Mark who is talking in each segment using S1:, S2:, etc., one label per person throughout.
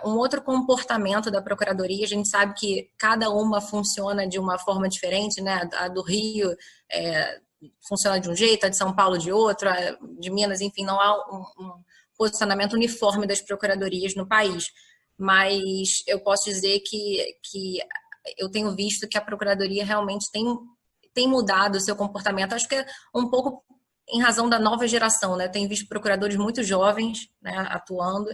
S1: Um outro comportamento da Procuradoria, a gente sabe que cada uma funciona de uma forma diferente, né? A do Rio funciona de um jeito, a de São Paulo de outro, a de Minas, enfim, não há um posicionamento uniforme das procuradorias no país. Mas eu posso dizer que eu tenho visto que a Procuradoria realmente tem mudado o seu comportamento. Acho que é um pouco em razão da nova geração, né? Tem visto procuradores muito jovens, né, atuando,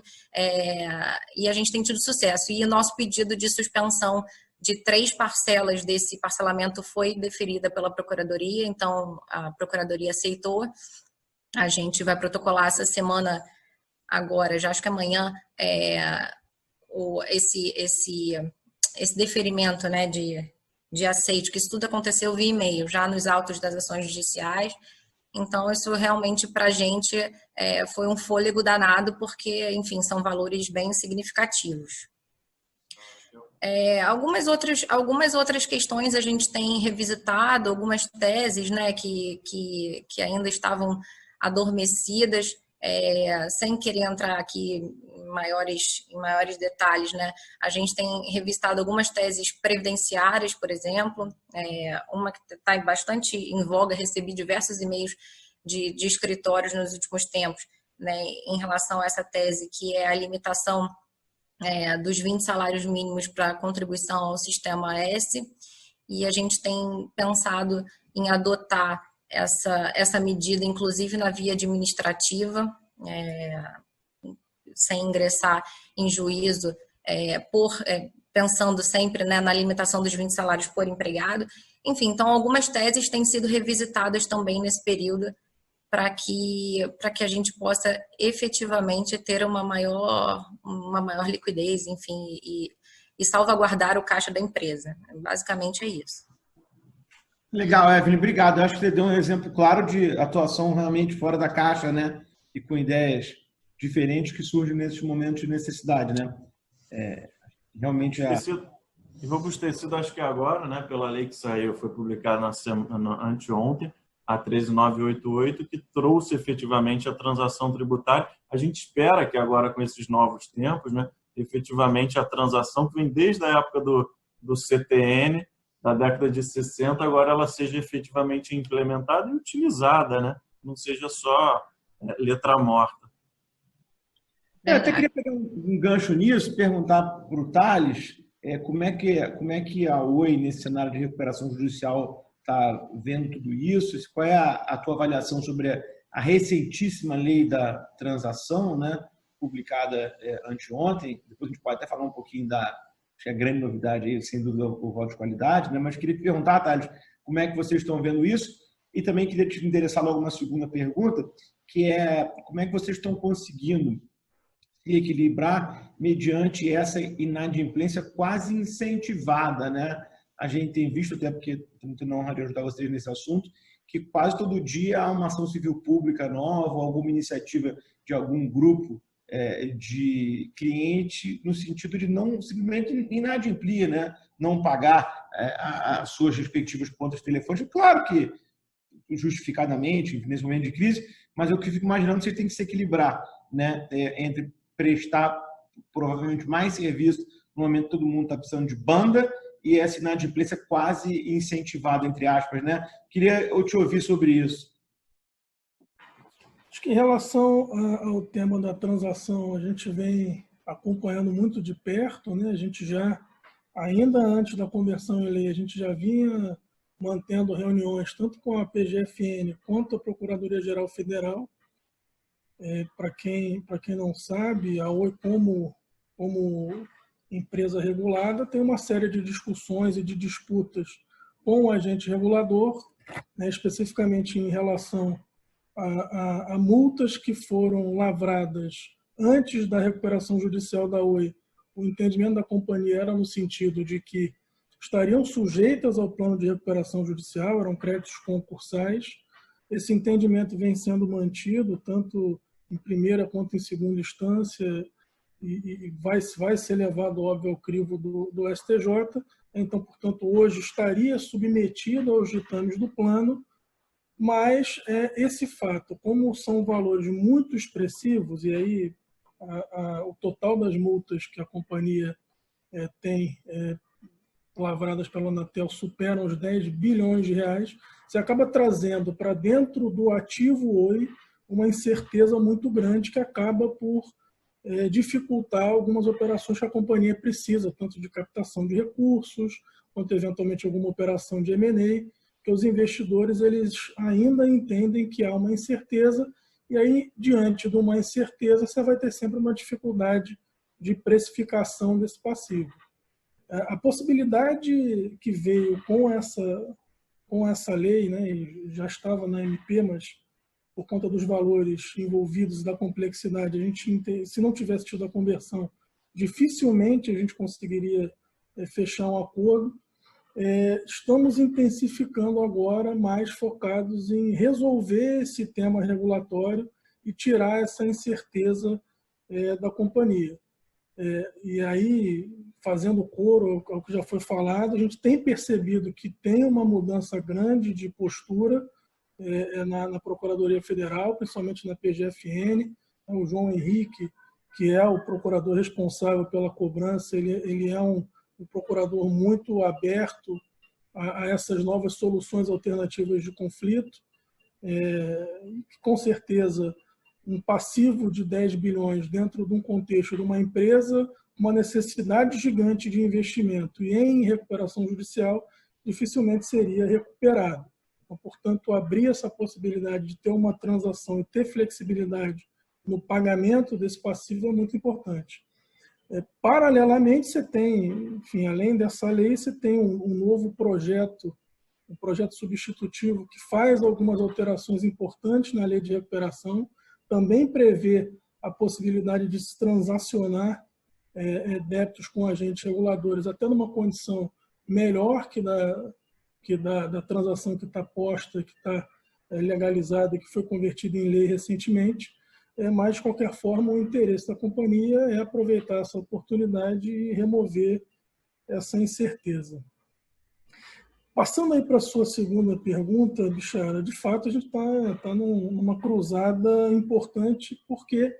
S1: e a gente tem tido sucesso. E o nosso pedido de suspensão de 3 parcelas desse parcelamento foi deferida pela Procuradoria, então a Procuradoria aceitou. A gente vai protocolar essa semana agora, já acho que amanhã, esse deferimento, né, de aceite, que isso tudo aconteceu via e-mail, já nos autos das ações judiciais. Então, isso realmente para a gente foi um fôlego danado, porque, enfim, são valores bem significativos. Algumas outras questões a gente tem revisitado, algumas teses, né, que ainda estavam adormecidas, sem querer entrar aqui em maiores detalhes, né? A gente tem revisitado algumas teses previdenciárias, por exemplo, uma que está bastante em voga, recebi diversos e-mails de escritórios nos últimos tempos, né, em relação a essa tese, que é a limitação dos 20 salários mínimos para contribuição ao Sistema S, e a gente tem pensado em adotar essa medida, inclusive na via administrativa, sem ingressar em juízo, pensando sempre, né, na limitação dos 20 salários por empregado. Enfim, então algumas teses têm sido revisitadas também nesse período para que a gente possa efetivamente ter uma maior liquidez, enfim, e salvaguardar o caixa da empresa. Basicamente é isso.
S2: Legal, Evelyn, obrigado. Eu acho que você deu um exemplo claro de atuação realmente fora da caixa, né? E com ideias diferentes que surgem nesses momentos de necessidade, né? Realmente
S3: E vou para os tecidos, acho que agora, né, pela lei que saiu, foi publicada anteontem, a 13988, que trouxe efetivamente a transação tributária. A gente espera que agora, com esses novos tempos, né, efetivamente a transação que vem desde a época do CTN, da década de 60, agora ela seja efetivamente implementada e utilizada, né? Não seja só letra morta.
S2: Eu até queria pegar um gancho nisso, perguntar para o Thales como é que a Oi, nesse cenário de recuperação judicial, está vendo tudo isso? Qual é a tua avaliação sobre a receitíssima lei da transação, né, publicada anteontem? Depois a gente pode até falar um pouquinho acho que a grande novidade aí, sem dúvida, o voto de qualidade, né? Mas queria te perguntar, Thales, como é que vocês estão vendo isso? E também queria te interessar logo uma segunda pergunta, que é como é que vocês estão conseguindo se equilibrar mediante essa inadimplência quase incentivada, né? A gente tem visto, até porque não honra de ajudar vocês nesse assunto, que quase todo dia há uma ação civil pública nova, alguma iniciativa de algum grupo de cliente, no sentido de não simplesmente inadimplir, né? Não pagar as suas respectivas contas telefônicas. Claro que justificadamente, nesse momento de crise, mas eu fico imaginando que você tem que se equilibrar, né, entre prestar provavelmente mais serviço no momento que todo mundo está precisando de banda e essa inadimplência quase incentivada, entre aspas, né? Queria eu te ouvir sobre isso.
S4: Acho que em relação ao tema da transação, a gente vem acompanhando muito de perto, né? A gente já, ainda antes da conversão em lei, a gente já vinha mantendo reuniões tanto com a PGFN quanto a Procuradoria-Geral Federal. Para quem não sabe, a Oi, como empresa regulada, tem uma série de discussões e de disputas com o agente regulador, né, especificamente em relação a multas que foram lavradas antes da recuperação judicial da Oi. O entendimento da companhia era no sentido de que estariam sujeitas ao plano de recuperação judicial, eram créditos concursais. Esse entendimento vem sendo mantido tanto em primeira quanto em segunda instância, e vai ser levado, óbvio, ao crivo do STJ. Então, portanto, hoje estaria submetido aos ditames do plano, mas esse fato, como são valores muito expressivos, e aí o total das multas que a companhia tem lavradas pela Anatel superam os 10 bilhões de reais, você acaba trazendo para dentro do ativo Oi uma incerteza muito grande que acaba por dificultar algumas operações que a companhia precisa, tanto de captação de recursos, quanto eventualmente alguma operação de M&A, que os investidores eles ainda entendem que há uma incerteza, e aí, diante de uma incerteza, você vai ter sempre uma dificuldade de precificação desse passivo. A possibilidade que veio com essa lei, né, e já estava na MP, mas por conta dos valores envolvidos, da complexidade, a gente, se não tivesse tido a conversão, dificilmente a gente conseguiria fechar um acordo. Estamos intensificando agora, mais focados em resolver esse tema regulatório e tirar essa incerteza da companhia. E aí, fazendo coro ao que já foi falado, a gente tem percebido que tem uma mudança grande de postura na Procuradoria Federal, principalmente na PGFN. O João Henrique, que é o procurador responsável pela cobrança, ele é um procurador muito aberto a essas novas soluções alternativas de conflito. Com certeza, um passivo de 10 bilhões dentro de um contexto de uma empresa, uma necessidade gigante de investimento e em recuperação judicial, dificilmente seria recuperado. Então, portanto, abrir essa possibilidade de ter uma transação e ter flexibilidade no pagamento desse passivo é muito importante. Paralelamente, você tem, enfim, além dessa lei, você tem um novo projeto, um projeto substitutivo que faz algumas alterações importantes na lei de recuperação, também prevê a possibilidade de se transacionar débitos com agentes reguladores até numa condição melhor que da transação que está posta, que está legalizada, que foi convertida em lei recentemente. Mas, de qualquer forma, o interesse da companhia é aproveitar essa oportunidade e remover essa incerteza. Passando aí para a sua segunda pergunta, Bixara, de fato a gente está numa cruzada importante, porque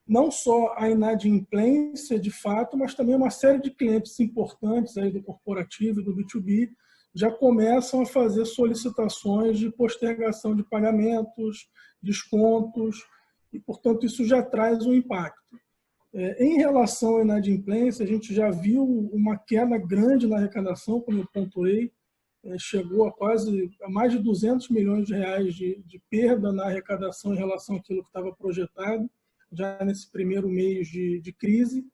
S4: não só a inadimplência de fato, mas também uma série de clientes importantes aí do corporativo e do B2B já começam a fazer solicitações de postergação de pagamentos, descontos, e, portanto, isso já traz um impacto. Em relação à inadimplência, a gente já viu uma queda grande na arrecadação, como eu pontuei, chegou a mais de 200 milhões de reais de perda na arrecadação em relação àquilo que estava projetado, já nesse primeiro mês de crise.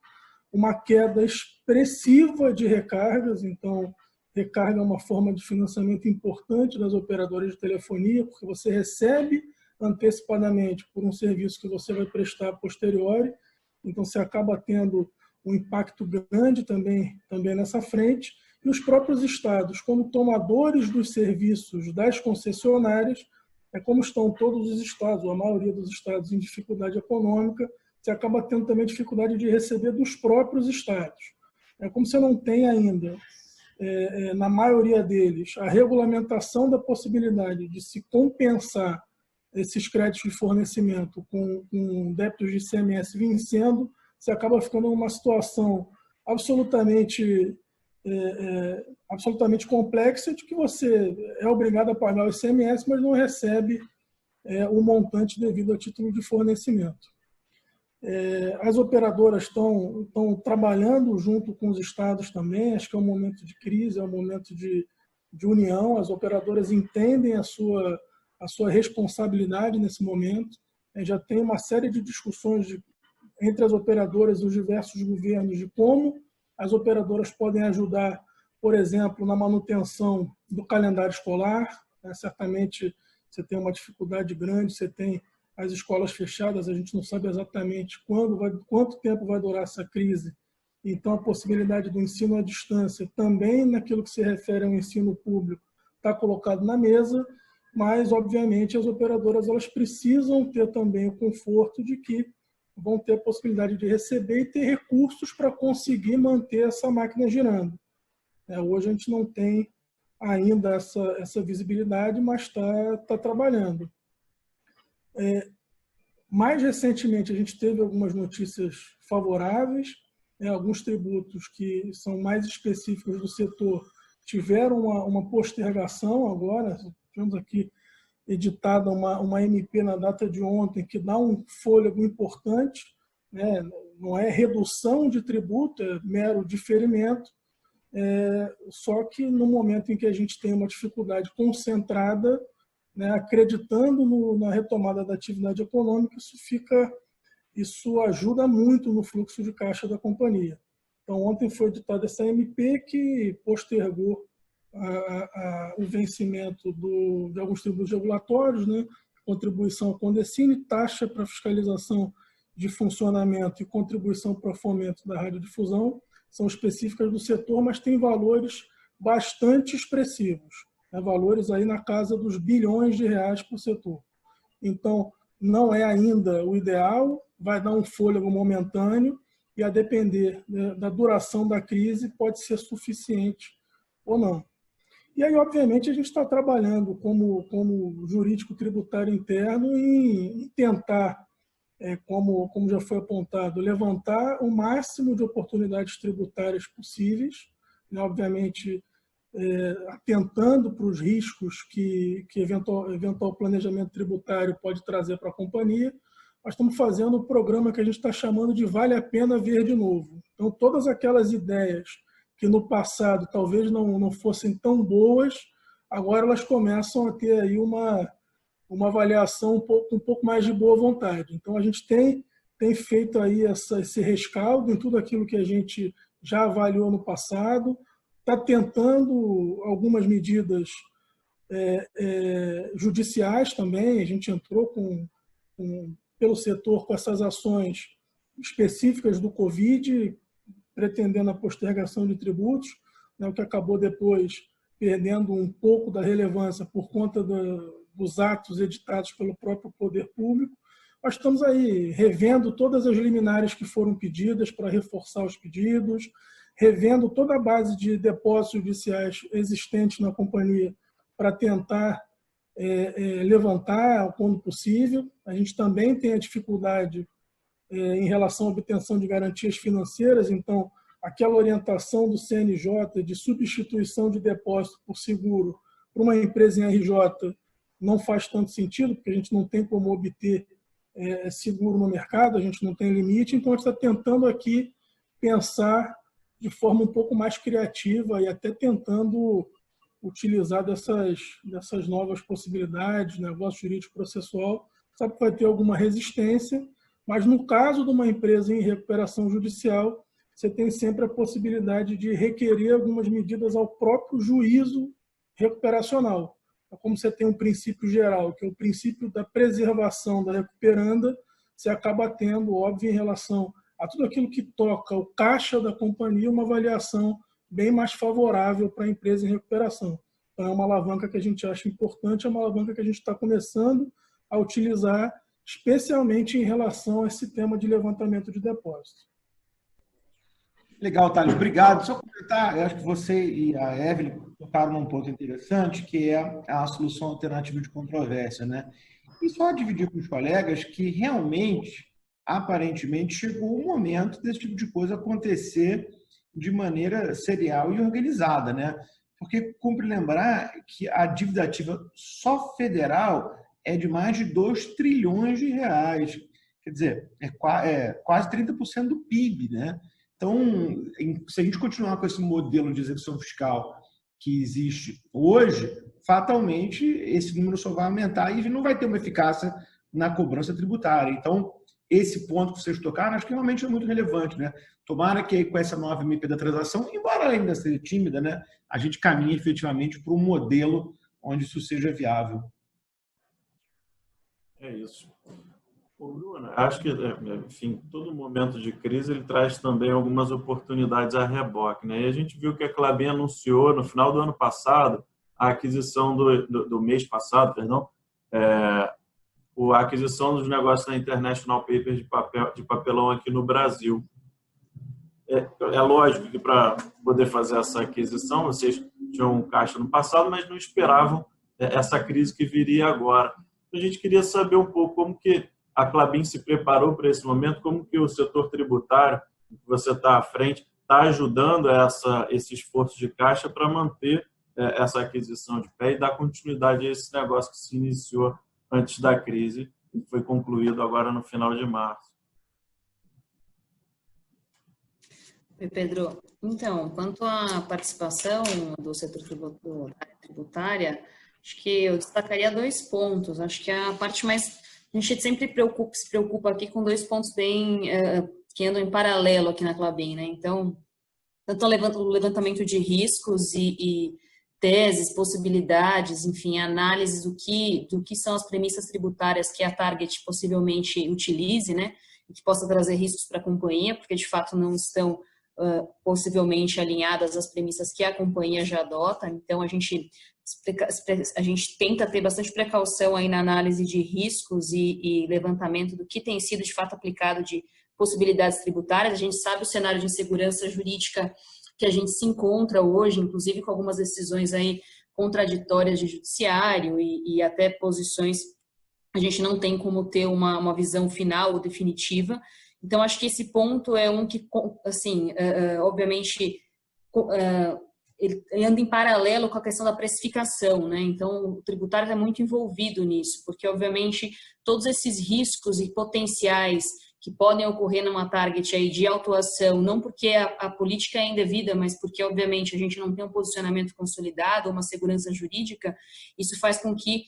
S4: Uma queda expressiva de recargas, então, recarga é uma forma de financiamento importante das operadoras de telefonia, porque você recebe antecipadamente por um serviço que você vai prestar a posteriori, então você acaba tendo um impacto grande também nessa frente. E os próprios estados, como tomadores dos serviços das concessionárias, como estão todos os estados, ou a maioria dos estados em dificuldade econômica, você acaba tendo também dificuldade de receber dos próprios estados. Como você não tem ainda, na maioria deles, a regulamentação da possibilidade de se compensar esses créditos de fornecimento com débitos de ICMS vencendo, você acaba ficando numa situação absolutamente complexa, de que você é obrigado a pagar o ICMS, mas não recebe o montante devido a título de fornecimento. As operadoras estão trabalhando junto com os estados também, acho que é um momento de crise, é um momento de união, as operadoras entendem a sua responsabilidade nesse momento, já tem uma série de discussões entre as operadoras e os diversos governos de como as operadoras podem ajudar, por exemplo, na manutenção do calendário escolar. Certamente você tem uma dificuldade grande, você tem as escolas fechadas, a gente não sabe exatamente quanto tempo vai durar essa crise. Então, a possibilidade do ensino à distância, também naquilo que se refere ao ensino público, está colocado na mesa, mas, obviamente, as operadoras elas precisam ter também o conforto de que vão ter a possibilidade de receber e ter recursos para conseguir manter essa máquina girando. Hoje a gente não tem ainda essa visibilidade, mas está trabalhando. Mais recentemente, a gente teve algumas notícias favoráveis, alguns tributos que são mais específicos do setor tiveram uma postergação agora. Tivemos aqui editada uma MP na data de ontem que dá um fôlego importante, né? Não é redução de tributo, é mero diferimento, só que no momento em que a gente tem uma dificuldade concentrada, né, acreditando na retomada da atividade econômica, isso ajuda muito no fluxo de caixa da companhia. Então, ontem foi editada essa MP que postergou o vencimento de alguns tributos regulatórios, né, contribuição à Condecine, taxa para fiscalização de funcionamento e contribuição para fomento da radiodifusão, são específicas do setor, mas tem valores bastante expressivos, né, valores aí na casa dos bilhões de reais para o setor. Então, não é ainda o ideal, vai dar um fôlego momentâneo e, a depender, né, da duração da crise, pode ser suficiente ou não. E aí, obviamente, a gente está trabalhando como jurídico tributário interno em tentar, como já foi apontado, levantar o máximo de oportunidades tributárias possíveis, né, obviamente, atentando para os riscos que eventual planejamento tributário pode trazer para a companhia. Nós estamos fazendo um programa que a gente está chamando de Vale a Pena Ver de Novo. Então, todas aquelas ideias que no passado talvez não fossem tão boas, agora elas começam a ter aí uma avaliação um pouco mais de boa vontade. Então, a gente tem feito aí esse rescaldo em tudo aquilo que a gente já avaliou no passado, está tentando algumas medidas judiciais também. A gente entrou pelo setor com essas ações específicas do Covid, pretendendo a postergação de tributos, né, o que acabou depois perdendo um pouco da relevância por conta dos atos editados pelo próprio poder público. Nós estamos aí revendo todas as liminares que foram pedidas para reforçar os pedidos, revendo toda a base de depósitos judiciais existentes na companhia para tentar levantar quando possível. A gente também tem a dificuldade em relação à obtenção de garantias financeiras, então aquela orientação do CNJ de substituição de depósito por seguro para uma empresa em RJ não faz tanto sentido, porque a gente não tem como obter seguro no mercado, a gente não tem limite, então a gente está tentando aqui pensar de forma um pouco mais criativa e até tentando utilizar dessas novas possibilidades, negócio jurídico processual. Sabe que vai ter alguma resistência, mas no caso de uma empresa em recuperação judicial, você tem sempre a possibilidade de requerer algumas medidas ao próprio juízo recuperacional. Como você tem um princípio geral, que é o princípio da preservação da recuperanda, você acaba tendo, óbvio, em relação a tudo aquilo que toca o caixa da companhia, uma avaliação bem mais favorável para a empresa em recuperação. Então, é uma alavanca que a gente acha importante, é uma alavanca que a gente está começando a utilizar, especialmente em relação a esse tema de levantamento de depósitos.
S2: Legal, Thales. Obrigado. Só comentar, eu acho que você e a Evelyn tocaram num ponto interessante, que é a solução alternativa de controvérsia, né? E só dividir com os colegas que realmente, aparentemente, chegou o momento desse tipo de coisa acontecer de maneira serial e organizada, né? Porque cumpre lembrar que a dívida ativa só federal é de mais de 2 trilhões de reais. Quer dizer, é quase 30% do PIB, né? Então, se a gente continuar com esse modelo de execução fiscal que existe hoje, fatalmente esse número só vai aumentar e não vai ter uma eficácia na cobrança tributária. Então, esse ponto que vocês tocaram, acho que realmente é muito relevante, né? Tomara que com essa nova MP da transação, embora ainda seja tímida, né, a gente caminhe efetivamente para um modelo onde isso seja viável.
S3: É isso. Bruno, acho que, enfim, todo momento de crise ele traz também algumas oportunidades a reboque, né? E a gente viu que a Klabin anunciou no final do ano passado a aquisição do mês passado, perdão, a aquisição dos negócios da International Paper de papelão aqui no Brasil. É lógico que para poder fazer essa aquisição vocês tinham um caixa no passado, mas não esperavam essa crise que viria agora. A gente queria saber um pouco como que A Klabin se preparou para esse momento? Como que o setor tributário, que você está à frente, está ajudando esse esforço de caixa para manter essa aquisição de pé e dar continuidade a esse negócio que se iniciou antes da crise e foi concluído agora no final de março?
S5: Oi, Pedro. Então, quanto à participação do setor tributária, acho que eu destacaria 2 pontos. Acho que a parte mais... A gente sempre se preocupa aqui com 2 pontos bem que andam em paralelo aqui na Klabin, né? Então, tanto o levantamento de riscos e teses, possibilidades, enfim, análise do que são as premissas tributárias que a Target possivelmente utilize, né? E que possa trazer riscos para a companhia, porque de fato não estão possivelmente alinhadas às premissas que a companhia já adota. Então, a gente tenta ter bastante precaução aí na análise de riscos e levantamento do que tem sido de fato aplicado de possibilidades tributárias. A gente sabe o cenário de insegurança jurídica que a gente se encontra hoje, inclusive com algumas decisões aí contraditórias de judiciário e até posições a gente não tem como ter uma visão final ou definitiva. Então, acho que esse ponto é um que, assim, obviamente, ele anda em paralelo com a questão da precificação, né? Então, o tributário está muito envolvido nisso, porque, obviamente, todos esses riscos e potenciais que podem ocorrer numa target aí de autuação, não porque a política é indevida, mas porque, obviamente, a gente não tem um posicionamento consolidado, uma segurança jurídica, isso faz com que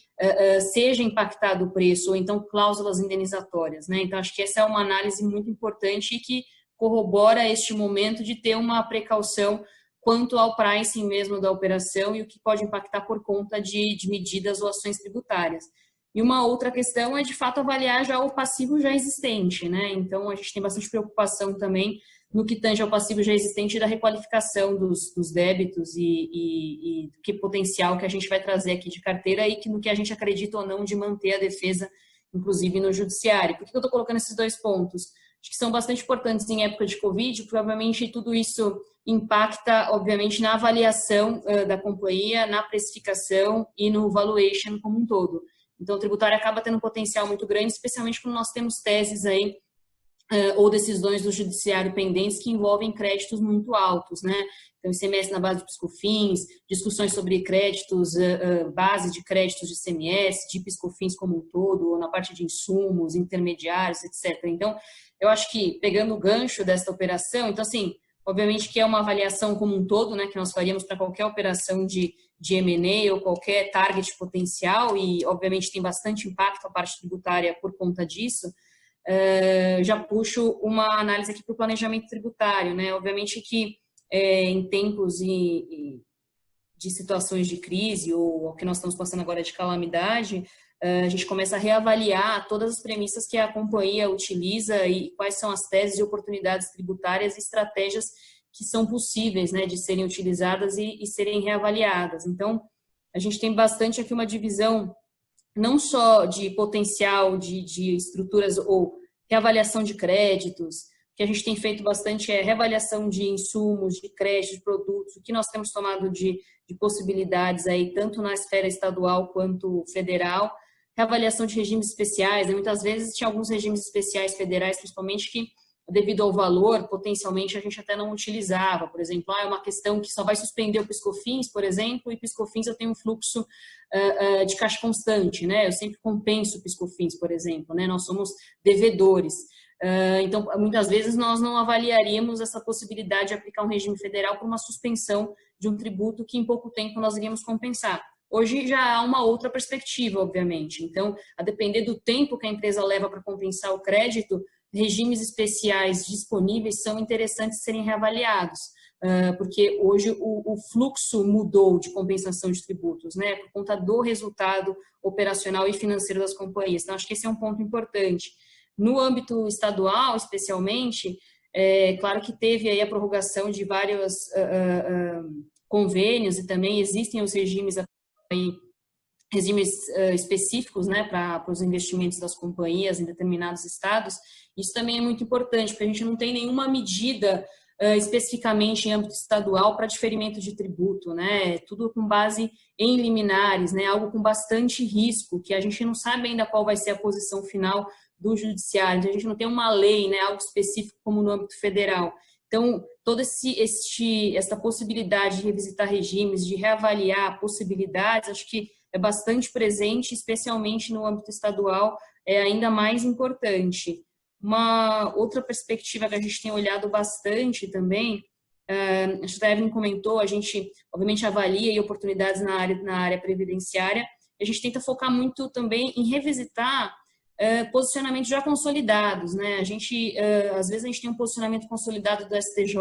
S5: seja impactado o preço, ou então cláusulas indenizatórias, né? Então, acho que essa é uma análise muito importante e que corrobora este momento de ter uma precaução quanto ao pricing mesmo da operação e o que pode impactar por conta de medidas ou ações tributárias. E uma outra questão é, de fato, avaliar já o passivo já existente, né? Então, a gente tem bastante preocupação também no que tange ao passivo já existente da requalificação dos débitos e que potencial que a gente vai trazer aqui de carteira e no que a gente acredita ou não de manter a defesa, inclusive no judiciário. Por que eu estou colocando esses 2 pontos? Acho que são bastante importantes em época de Covid, provavelmente tudo isso impacta, obviamente, na avaliação da companhia, na precificação e no valuation como um todo. Então, o tributário acaba tendo um potencial muito grande, especialmente quando nós temos teses aí ou decisões do judiciário pendentes que envolvem créditos muito altos, né? Então, ICMS na base de PIS/COFINS, discussões sobre créditos, base de créditos de ICMS, de PIS/COFINS como um todo, ou na parte de insumos, intermediários, etc. Então, eu acho que, pegando o gancho desta operação, então, assim, obviamente que é uma avaliação como um todo, né, que nós faríamos para qualquer operação de M&A ou qualquer target potencial e, obviamente, tem bastante impacto a parte tributária por conta disso. Já puxo uma análise aqui para o planejamento tributário, né? Obviamente que em tempos de situações de crise ou o que nós estamos passando agora de calamidade, a gente começa a reavaliar todas as premissas que a companhia utiliza e quais são as teses de oportunidades tributárias e estratégias que são possíveis, né, de serem utilizadas e serem reavaliadas. Então, a gente tem bastante aqui uma divisão não só de potencial de estruturas ou reavaliação de créditos, que a gente tem feito bastante é reavaliação de insumos, de créditos, de produtos, o que nós temos tomado de possibilidades aí, tanto na esfera estadual quanto federal, reavaliação de regimes especiais, né? Muitas vezes tinha alguns regimes especiais federais, principalmente, que devido ao valor, potencialmente a gente até não utilizava. Por exemplo, é uma questão que só vai suspender o PIS/COFINS, por exemplo, e PIS/COFINS eu tenho um fluxo de caixa constante, né? Eu sempre compenso o PIS/COFINS, por exemplo, né? Nós somos devedores. Então, muitas vezes nós não avaliaríamos essa possibilidade de aplicar um regime federal por uma suspensão de um tributo que em pouco tempo nós iríamos compensar. Hoje já há uma outra perspectiva, obviamente. Então, a depender do tempo que a empresa leva para compensar o crédito, regimes especiais disponíveis são interessantes de serem reavaliados, porque hoje o fluxo mudou de compensação de tributos, né, por conta do resultado operacional e financeiro das companhias. Então, acho que esse é um ponto importante. No âmbito estadual, especialmente, claro que teve aí a prorrogação de vários convênios e também existem os regimes específicos, né, para os investimentos das companhias em determinados estados. Isso também é muito importante, porque a gente não tem nenhuma medida especificamente em âmbito estadual para diferimento de tributo, né? Tudo com base em liminares, né? Algo com bastante risco, que a gente não sabe ainda qual vai ser a posição final do judiciário, então a gente não tem uma lei, né, algo específico como no âmbito federal. Então, toda essa possibilidade de revisitar regimes, de reavaliar possibilidades, acho que é bastante presente, especialmente no âmbito estadual, é ainda mais importante. Uma outra perspectiva que a gente tem olhado bastante também, acho que a Evelyn comentou, a gente, obviamente, avalia oportunidades na área previdenciária, a gente tenta focar muito também em revisitar posicionamentos já consolidados, né? A gente, às vezes, a gente tem um posicionamento consolidado do STJ,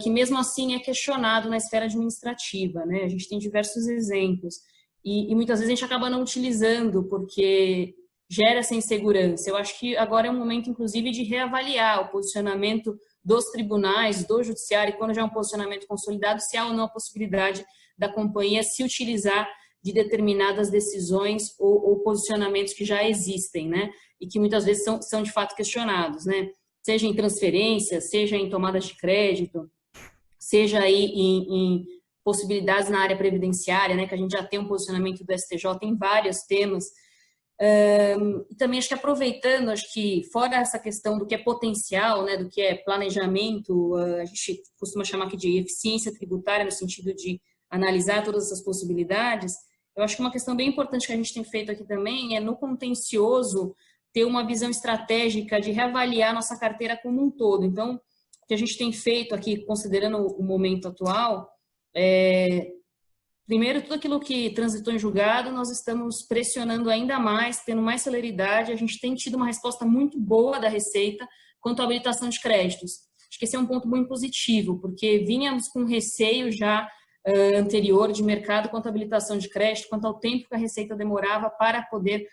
S5: que mesmo assim é questionado na esfera administrativa, né? A gente tem diversos exemplos. E muitas vezes a gente acaba não utilizando, porque gera essa insegurança. Eu acho que agora é um momento, inclusive, de reavaliar o posicionamento dos tribunais, do judiciário, e quando já é um posicionamento consolidado, se há ou não a possibilidade da companhia se utilizar de determinadas decisões ou posicionamentos que já existem, né? E que muitas vezes são de fato questionados, né? Seja em transferência, seja em tomadas de crédito, seja aí em possibilidades na área previdenciária, né? Que a gente já tem um posicionamento do STJ em vários temas. E também acho que aproveitando, acho que fora essa questão do que é potencial, né? Do que é planejamento, a gente costuma chamar aqui de eficiência tributária no sentido de analisar todas essas possibilidades. Eu acho que uma questão bem importante que a gente tem feito aqui também é, no contencioso, ter uma visão estratégica de reavaliar nossa carteira como um todo. Então, o que a gente tem feito aqui, considerando o momento atual, primeiro, tudo aquilo que transitou em julgado, nós estamos pressionando ainda mais, tendo mais celeridade. A gente tem tido uma resposta muito boa da Receita quanto à habilitação de créditos. Acho que esse é um ponto muito positivo, porque vínhamos com receio já anterior de mercado quanto à habilitação de crédito, quanto ao tempo que a Receita demorava para poder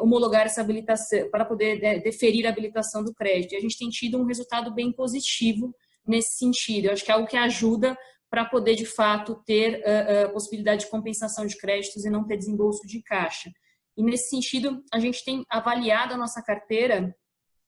S5: homologar essa habilitação, para poder deferir a habilitação do crédito. E a gente tem tido um resultado bem positivo nesse sentido. Eu acho que é algo que ajuda para poder, de fato, ter a possibilidade de compensação de créditos e não ter desembolso de caixa. E, nesse sentido, a gente tem avaliado a nossa carteira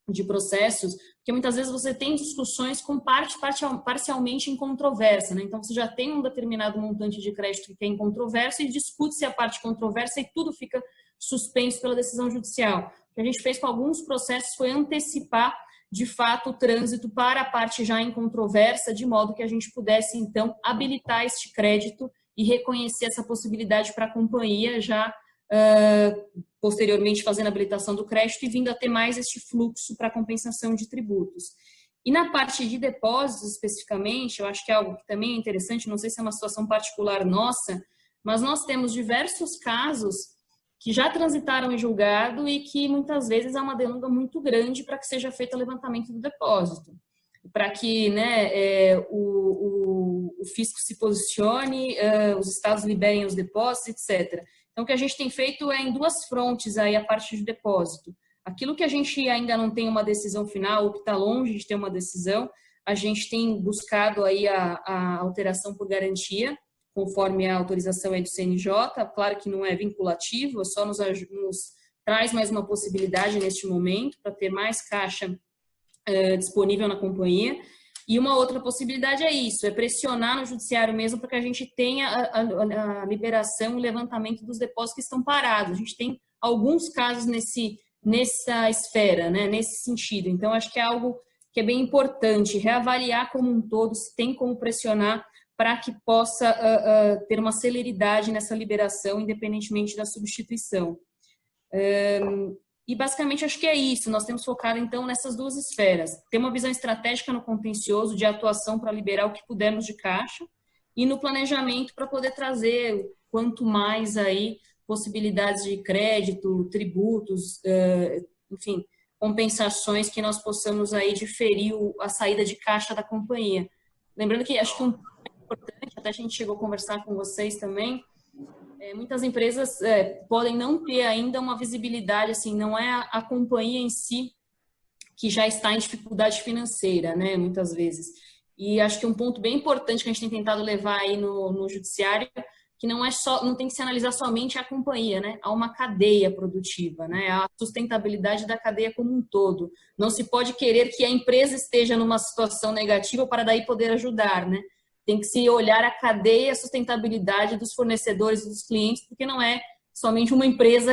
S5: de processos, porque muitas vezes você tem discussões com parcialmente em controvérsia, né? Então, você já tem um determinado montante de crédito que é em controvérsia e discute-se a parte controversa e tudo fica suspenso pela decisão judicial. O que a gente fez com alguns processos foi antecipar, de fato, o trânsito para a parte já em controvérsia, de modo que a gente pudesse, então, habilitar este crédito e reconhecer essa possibilidade para a companhia já posteriormente fazendo a habilitação do crédito e vindo a ter mais este fluxo para compensação de tributos. E na parte de depósitos, especificamente, eu acho que é algo que também é interessante, não sei se é uma situação particular nossa, mas nós temos diversos casos que já transitaram em julgado e que muitas vezes há uma demanda muito grande para que seja feito o levantamento do depósito, para que, né, o fisco se posicione, os estados liberem os depósitos, etc. Então, o que a gente tem feito é em duas frontes aí a parte de depósito. Aquilo que a gente ainda não tem uma decisão final, ou que está longe de ter uma decisão, a gente tem buscado aí a alteração por garantia, conforme a autorização aí do CNJ. Claro que não é vinculativo, só nos traz mais uma possibilidade neste momento para ter mais caixa disponível na companhia. E uma outra possibilidade é isso, é pressionar no judiciário mesmo para que a gente tenha a liberação e o levantamento dos depósitos que estão parados. A gente tem alguns casos nessa esfera, né, nesse sentido. Então, acho que é algo que é bem importante, reavaliar como um todo, se tem como pressionar para que possa ter uma celeridade nessa liberação, independentemente da substituição. E, basicamente, acho que é isso. Nós temos focado, então, nessas duas esferas. Ter uma visão estratégica no contencioso de atuação para liberar o que pudermos de caixa e no planejamento para poder trazer quanto mais aí possibilidades de crédito, tributos, enfim, compensações que nós possamos aí diferir a saída de caixa da companhia. Lembrando que acho que um ponto importante, até a gente chegou a conversar com vocês também, muitas empresas podem não ter ainda uma visibilidade, assim, não é a companhia em si que já está em dificuldade financeira, né, muitas vezes. E acho que um ponto bem importante que a gente tem tentado levar aí no judiciário, que não tem que se analisar somente a companhia, né? Há uma cadeia produtiva, né? A sustentabilidade da cadeia como um todo. Não se pode querer que a empresa esteja numa situação negativa para daí poder ajudar, né? Tem que se olhar a cadeia, a sustentabilidade dos fornecedores e dos clientes, porque não é somente uma empresa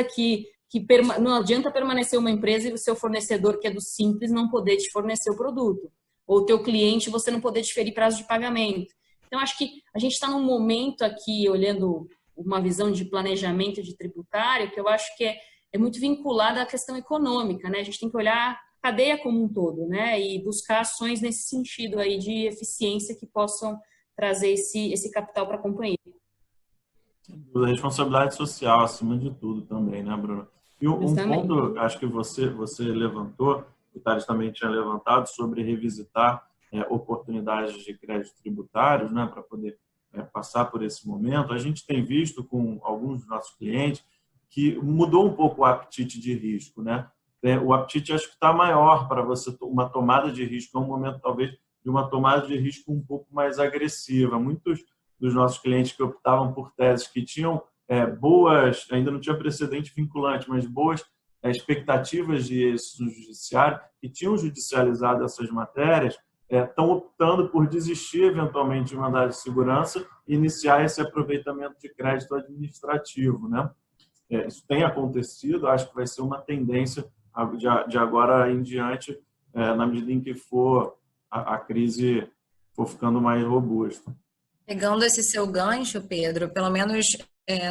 S5: não adianta permanecer uma empresa e o seu fornecedor, que é do simples, não poder te fornecer o produto. Ou o teu cliente, você não poder diferir prazo de pagamento. Então, acho que a gente está num momento aqui, olhando uma visão de planejamento de tributário, que eu acho que é muito vinculada à questão econômica, né? A gente tem que olhar a cadeia como um todo, né? E buscar ações nesse sentido aí de eficiência que possam trazer esse capital para a companhia.
S3: A responsabilidade social, acima de tudo também, né, Bruno? E um ponto, acho que você levantou, o Thales também tinha levantado, sobre revisitar oportunidades de crédito tributários, né, para poder passar por esse momento. A gente tem visto com alguns dos nossos clientes que mudou um pouco o apetite de risco, né? O apetite acho que está maior para você, uma tomada de risco, é um momento talvez de uma tomada de risco um pouco mais agressiva. Muitos dos nossos clientes que optavam por teses que tinham boas, ainda não tinha precedente vinculante, mas boas expectativas de êxito no judiciário, que tinham judicializado essas matérias, estão optando por desistir eventualmente de mandado de segurança e iniciar esse aproveitamento de crédito administrativo, né? Isso tem acontecido, acho que vai ser uma tendência de agora em diante, na medida em que for a crise for ficando mais robusta.
S1: Pegando esse seu gancho, Pedro, pelo menos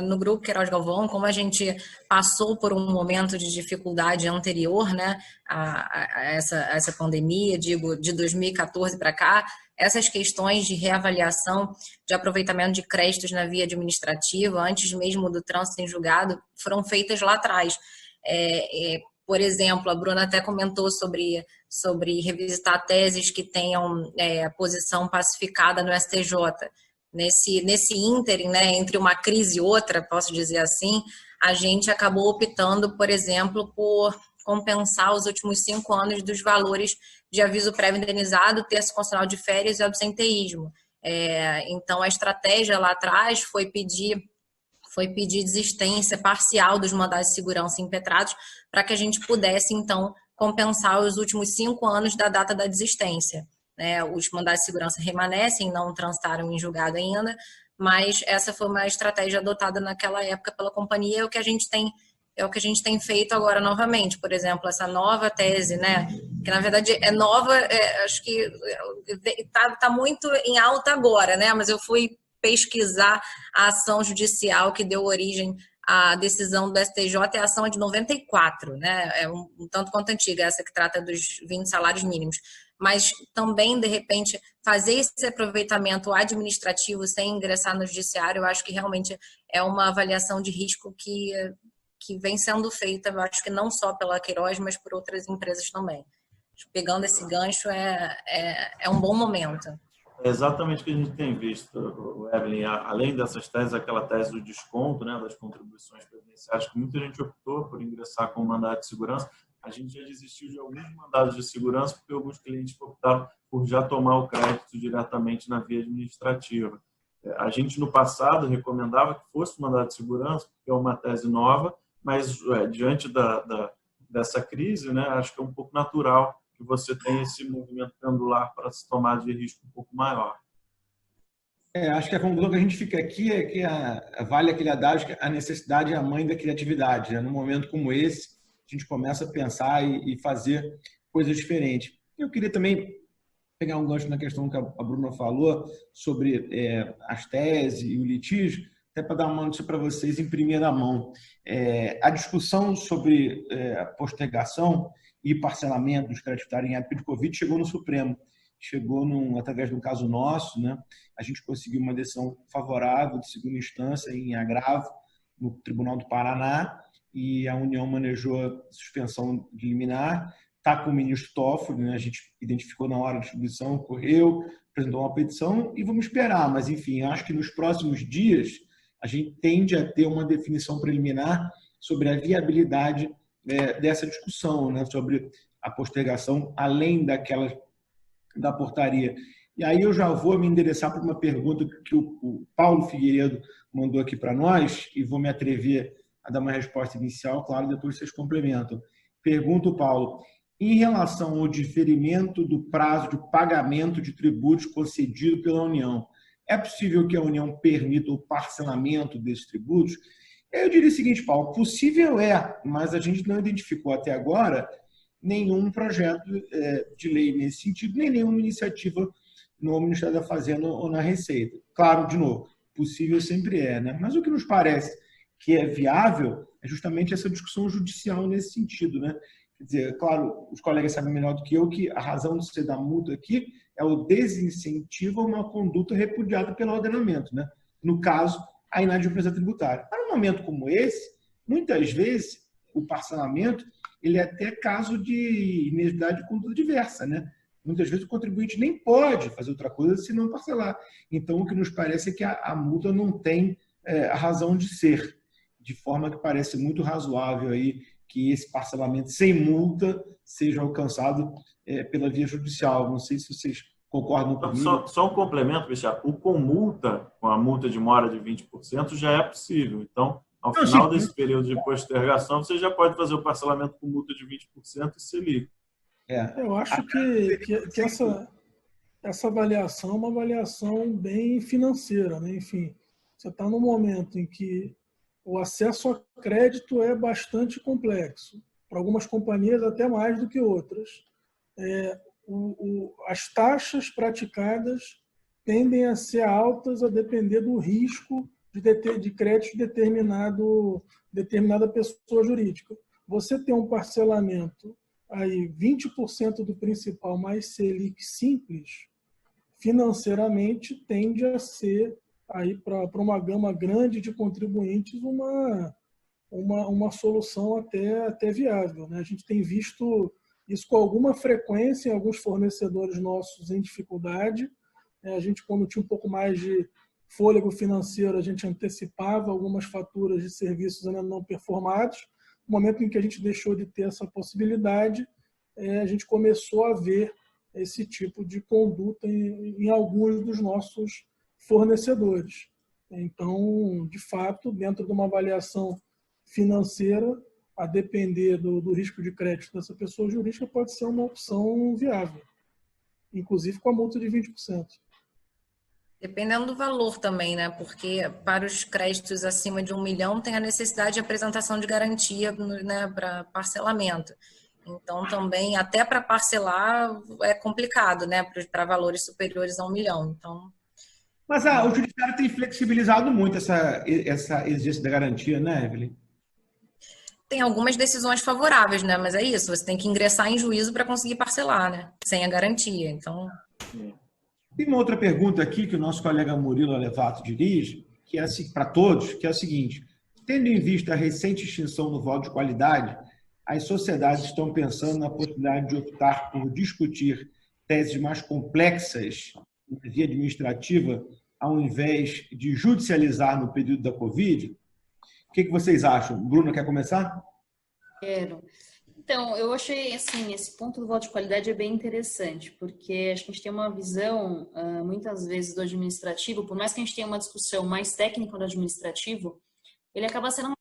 S1: no grupo Queiroz Galvão, como a gente passou por um momento de dificuldade anterior, né, a essa pandemia, digo, de 2014 para cá, essas questões de reavaliação de aproveitamento de créditos na via administrativa, antes mesmo do trânsito em julgado, foram feitas lá atrás. Por exemplo, a Bruna até comentou sobre revisitar teses que tenham posição pacificada no STJ. Nesse ínterim, né, entre uma crise e outra, posso dizer assim, a gente acabou optando, por exemplo, por compensar os últimos 5 anos dos valores de aviso prévio indenizado, terço constitucional de férias e absenteísmo. Então, a estratégia lá atrás foi pedir desistência parcial dos mandados de segurança impetrados para que a gente pudesse, então, compensar os últimos 5 anos da data da desistência. Os mandados de segurança remanescem, não transitaram em julgado ainda, mas essa foi uma estratégia adotada naquela época pela companhia, é o que a gente tem feito agora novamente. Por exemplo, essa nova tese, né, que na verdade é nova, acho que está muito em alta agora, né, mas eu fui pesquisar a ação judicial que deu origem à decisão do STJ, a ação é de 94, né, é um tanto quanto antiga, essa que trata dos 20 salários mínimos. Mas também, de repente, fazer esse aproveitamento administrativo sem ingressar no judiciário, eu acho que realmente é uma avaliação de risco que vem sendo feita, eu acho que não só pela Queiroz, mas por outras empresas também. Pegando esse gancho, é um bom momento.
S3: É exatamente o que a gente tem visto, Evelyn. Além dessas teses, aquela tese do desconto, né, das contribuições previdenciárias, que muita gente optou por ingressar com mandado de segurança. A gente já desistiu de alguns mandados de segurança porque alguns clientes optaram por já tomar o crédito diretamente na via administrativa. A gente, no passado, recomendava que fosse mandado de segurança, porque é uma tese nova, mas diante dessa crise, né, acho que é um pouco natural que você tenha esse movimento pendular para se tomar de risco um pouco maior.
S2: Acho que a conclusão que a gente fica aqui é que vale aquele adágio que a necessidade é a mãe da criatividade. Né? Num momento como esse, a gente começa a pensar e fazer coisas diferentes. Eu queria também pegar um gancho na questão que a Bruna falou sobre as teses e o litígio, até para dar uma notícia para vocês em primeira mão. A discussão sobre postergação e parcelamento dos créditos tributários em época de Covid chegou no Supremo. Chegou através de um caso nosso, né? A gente conseguiu uma decisão favorável de segunda instância em agravo no Tribunal do Paraná, e a União manejou a suspensão de liminar, está com o ministro Toffoli, né? A gente identificou na hora da distribuição, correu, apresentou uma petição e vamos esperar. Mas, enfim, acho que nos próximos dias a gente tende a ter uma definição preliminar sobre a viabilidade dessa discussão, né? Sobre a postergação, além da portaria. E aí eu já vou me endereçar para uma pergunta que o Paulo Figueiredo mandou aqui para nós e vou me atrever a dar uma resposta inicial, claro, depois vocês complementam. Pergunto, Paulo, em relação ao diferimento do prazo de pagamento de tributos concedido pela União, é possível que a União permita o parcelamento desses tributos? Eu diria o seguinte, Paulo, possível é, mas a gente não identificou até agora nenhum projeto de lei nesse sentido, nem nenhuma iniciativa no Ministério da Fazenda ou na Receita. Claro, de novo, possível sempre é, né? Mas o que nos parece que é viável é justamente essa discussão judicial nesse sentido, né? Quer dizer, claro, os colegas sabem melhor do que eu que a razão de ser da multa aqui é o desincentivo a uma conduta repudiada pelo ordenamento, né? No caso, a inadimplência tributária. Para um momento como esse, muitas vezes o parcelamento ele é até caso de inexigibilidade de conduta diversa, né? Muitas vezes o contribuinte nem pode fazer outra coisa se não parcelar. Então, o que nos parece é que a multa não tem a razão de ser, de forma que parece muito razoável aí que esse parcelamento sem multa seja alcançado pela via judicial. Não sei se vocês concordam comigo.
S3: Só um complemento, Michel. O com multa, com a multa de mora de 20%, já é possível. Então, ao final desse período de postergação, você já pode fazer o parcelamento com multa de 20% e ser livre.
S4: Eu acho que essa avaliação é uma avaliação bem financeira, né? Enfim, você está num momento em que o acesso a crédito é bastante complexo, para algumas companhias até mais do que outras. As taxas praticadas tendem a ser altas a depender do risco de crédito de determinada pessoa jurídica. Você tem um parcelamento aí 20% do principal mais Selic simples, financeiramente tende a ser aí para uma gama grande de contribuintes uma solução até viável, né? A gente tem visto isso com alguma frequência em alguns fornecedores nossos em dificuldade. A gente, quando tinha um pouco mais de fôlego financeiro, a gente antecipava algumas faturas de serviços ainda não performados. No momento em que a gente deixou de ter essa possibilidade, a gente começou a ver esse tipo de conduta em alguns dos nossos fornecedores. Então, de fato, dentro de uma avaliação financeira, a depender do risco de crédito dessa pessoa jurídica, pode ser uma opção viável, inclusive com a multa de 20%.
S1: Dependendo do valor também, né? Porque para os créditos acima de 1 milhão tem a necessidade de apresentação de garantia, né, para parcelamento. Então, também, até para parcelar, é complicado, né? Para valores superiores a 1 milhão. Então...
S2: Mas o judiciário tem flexibilizado muito essa exigência da garantia, né, Evelyn?
S1: Tem algumas decisões favoráveis, né? Mas é isso, você tem que ingressar em juízo para conseguir parcelar, né? Sem a garantia. Então...
S2: Tem uma outra pergunta aqui que o nosso colega Murilo Alevato dirige, que é assim, para todos, que é a seguinte: tendo em vista a recente extinção do voto de qualidade, as sociedades estão pensando na possibilidade de optar por discutir teses mais complexas na via administrativa, ao invés de judicializar no período da Covid? O que vocês acham? Bruna, quer começar?
S5: Quero. Então, eu achei, assim, esse ponto do voto de qualidade é bem interessante, porque acho que a gente tem uma visão, muitas vezes, do administrativo, por mais que a gente tenha uma discussão mais técnica do administrativo, ele acaba sendo uma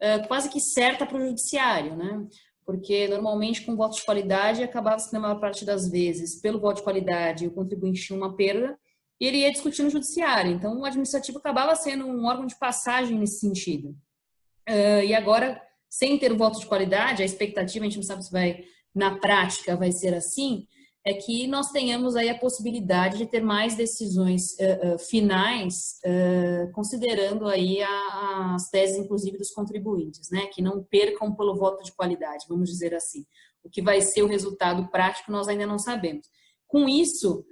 S5: mensagem quase que certa para o judiciário, né? Porque, normalmente, com voto de qualidade, acabava-se, na maior parte das vezes, pelo voto de qualidade, o contribuinte tinha uma perda, e ele ia discutir no judiciário. Então, o administrativo acabava sendo um órgão de passagem nesse sentido. E agora, sem ter o voto de qualidade, a expectativa, a gente não sabe se vai, na prática, vai ser assim, é que nós tenhamos aí a possibilidade de ter mais decisões finais, considerando aí as teses, inclusive, dos contribuintes, né? Que não percam pelo voto de qualidade, vamos dizer assim. O que vai ser o resultado prático, nós ainda não sabemos. Com isso,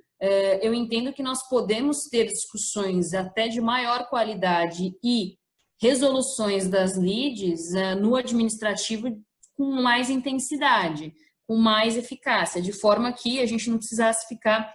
S5: eu entendo que nós podemos ter discussões até de maior qualidade e resoluções das lides no administrativo com mais intensidade, com mais eficácia, de forma que a gente não precisasse ficar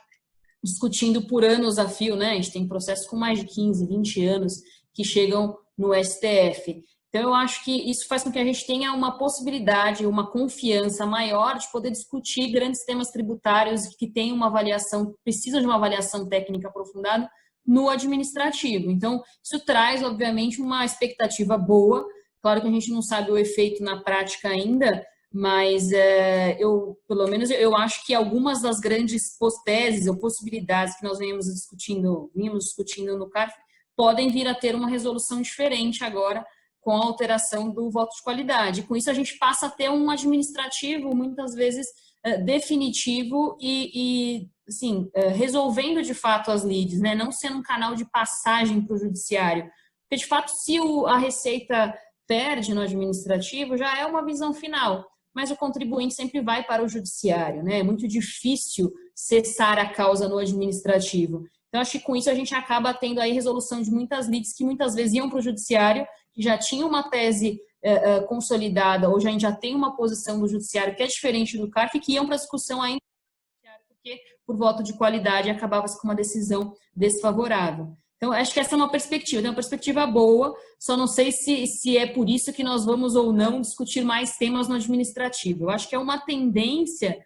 S5: discutindo por anos a fio, né? A gente tem processos com mais de 15, 20 anos que chegam no STF. Então, eu acho que isso faz com que a gente tenha uma possibilidade, uma confiança maior de poder discutir grandes temas tributários que têm uma avaliação, precisam de uma avaliação técnica aprofundada no administrativo. Então, isso traz, obviamente, uma expectativa boa. Claro que a gente não sabe o efeito na prática ainda, mas pelo menos eu acho que algumas das grandes teses ou possibilidades que nós vínhamos discutindo no CARF podem vir a ter uma resolução diferente agora com a alteração do voto de qualidade. Com isso, a gente passa a ter um administrativo, muitas vezes, definitivo e assim, resolvendo, de fato, as lides, né? Não sendo um canal de passagem para o judiciário. Porque, de fato, se a Receita perde no administrativo, já é uma visão final. Mas o contribuinte sempre vai para o judiciário, né? É muito difícil cessar a causa no administrativo. Então, acho que com isso a gente acaba tendo aí resolução de muitas lides que muitas vezes iam para o judiciário, que já tinha uma tese consolidada, ou já tem uma posição do judiciário que é diferente do CARF, que iam para a discussão ainda no judiciário, porque por voto de qualidade acabava-se com uma decisão desfavorável. Então, acho que essa é uma perspectiva, tem uma perspectiva boa, só não sei se é por isso que nós vamos ou não discutir mais temas no administrativo. Eu acho que é uma tendência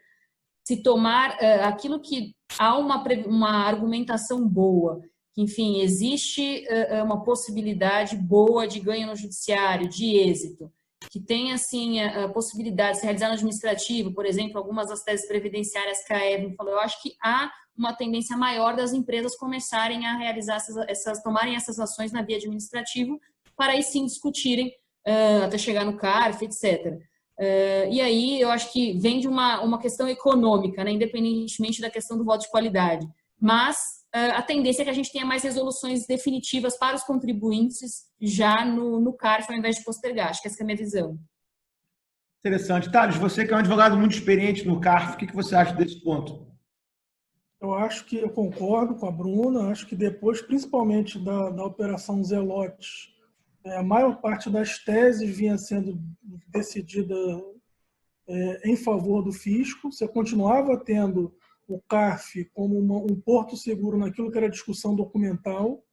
S5: se tomar aquilo que há uma argumentação boa, que, enfim, existe uma possibilidade boa de ganho no judiciário, de êxito, que tem, assim, a possibilidade de se realizar no administrativo, por exemplo, algumas das teses previdenciárias que a Evelyn falou, eu acho que há uma tendência maior das empresas começarem a realizar tomarem essas ações na via administrativa, para aí sim discutirem até chegar no CARF, etc. E aí eu acho que vem de uma questão econômica, né, independentemente da questão do voto de qualidade. Mas a tendência é que a gente tenha mais resoluções definitivas para os contribuintes já no CARF, ao invés de postergar. Acho que essa é a minha visão.
S2: Interessante. Thales, você que é um advogado muito experiente no CARF, o que você acha desse ponto?
S4: Eu acho que eu concordo com a Bruna, acho que depois, principalmente da Operação Zelotes, a maior parte das teses vinha sendo decidida em favor do fisco. Você continuava tendo o CARF como um porto seguro naquilo que era discussão documental,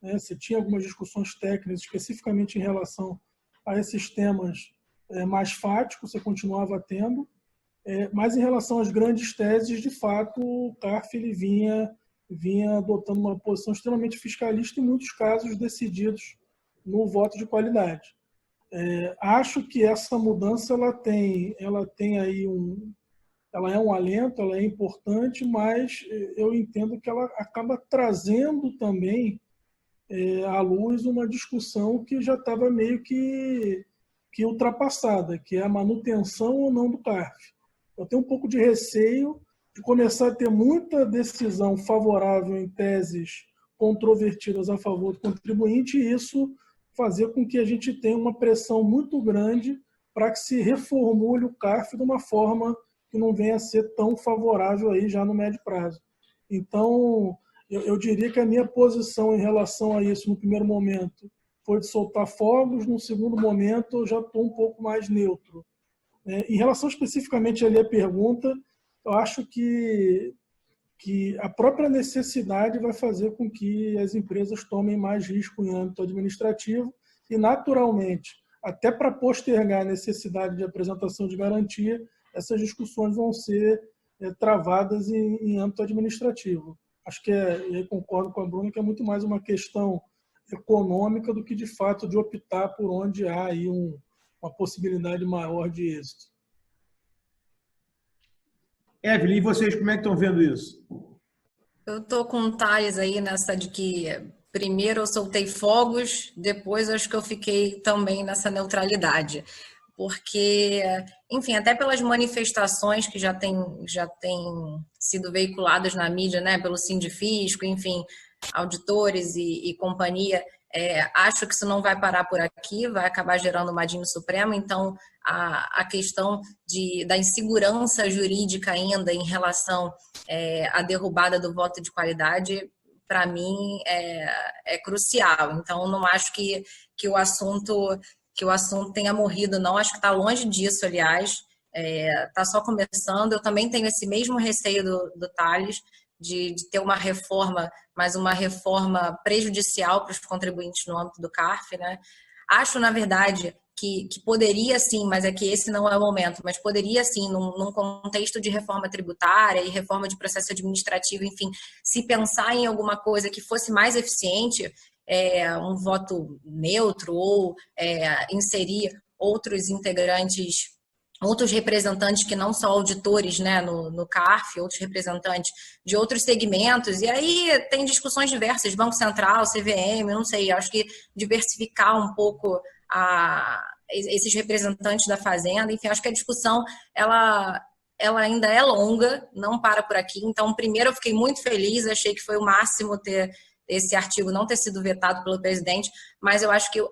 S4: né? Você tinha algumas discussões técnicas, especificamente em relação a esses temas mais fáticos, você continuava tendo. Mas em relação às grandes teses, de fato, o CARF ele vinha adotando uma posição extremamente fiscalista, em muitos casos decididos no voto de qualidade. Acho que essa mudança ela tem aí ela é um alento, ela é importante, mas eu entendo que ela acaba trazendo também à luz uma discussão que já estava meio que ultrapassada, que é a manutenção ou não do CARF. Eu tenho um pouco de receio de começar a ter muita decisão favorável em teses controvertidas a favor do contribuinte e isso fazer com que a gente tenha uma pressão muito grande para que se reformule o CARF de uma forma que não venha a ser tão favorável aí já no médio prazo. Então, eu diria que a minha posição em relação a isso, no primeiro momento, foi de soltar fogos, no segundo momento eu já estou um pouco mais neutro. Em relação especificamente ali à pergunta, eu acho que a própria necessidade vai fazer com que as empresas tomem mais risco em âmbito administrativo e, naturalmente, até para postergar a necessidade de apresentação de garantia, essas discussões vão ser travadas em âmbito administrativo. Acho que, e aí concordo com a Bruna, que é muito mais uma questão econômica do que, de fato, de optar por onde há aí uma possibilidade maior de êxito.
S2: Evelyn, e vocês como é que estão vendo isso?
S1: Eu estou com o Thales aí nessa de que primeiro eu soltei fogos, depois acho que eu fiquei também nessa neutralidade. Porque, enfim, até pelas manifestações que já têm sido veiculadas na mídia, né, pelo Sindifisco, enfim, auditores e companhia, acho que isso não vai parar por aqui, vai acabar gerando uma DIN Suprema, então a questão da insegurança jurídica ainda em relação à derrubada do voto de qualidade, para mim, é crucial. Então, não acho que o assunto tenha morrido, não. Acho que está longe disso, aliás. Está só começando. Eu também tenho esse mesmo receio do Thales de ter uma reforma, mas uma reforma prejudicial para os contribuintes no âmbito do CARF, né? Acho, na verdade, que poderia sim, mas é que esse não é o momento, mas poderia sim, num contexto de reforma tributária e reforma de processo administrativo, enfim, se pensar em alguma coisa que fosse mais eficiente, um voto neutro ou inserir outros integrantes, outros representantes que não são auditores, né, no CARF, outros representantes de outros segmentos, e aí tem discussões diversas, Banco Central, CVM, não sei, acho que diversificar um pouco esses representantes da Fazenda, enfim, acho que a discussão, ela ainda é longa, não para por aqui, então, primeiro eu fiquei muito feliz, achei que foi o máximo ter esse artigo não ter sido vetado pelo presidente, mas eu acho que um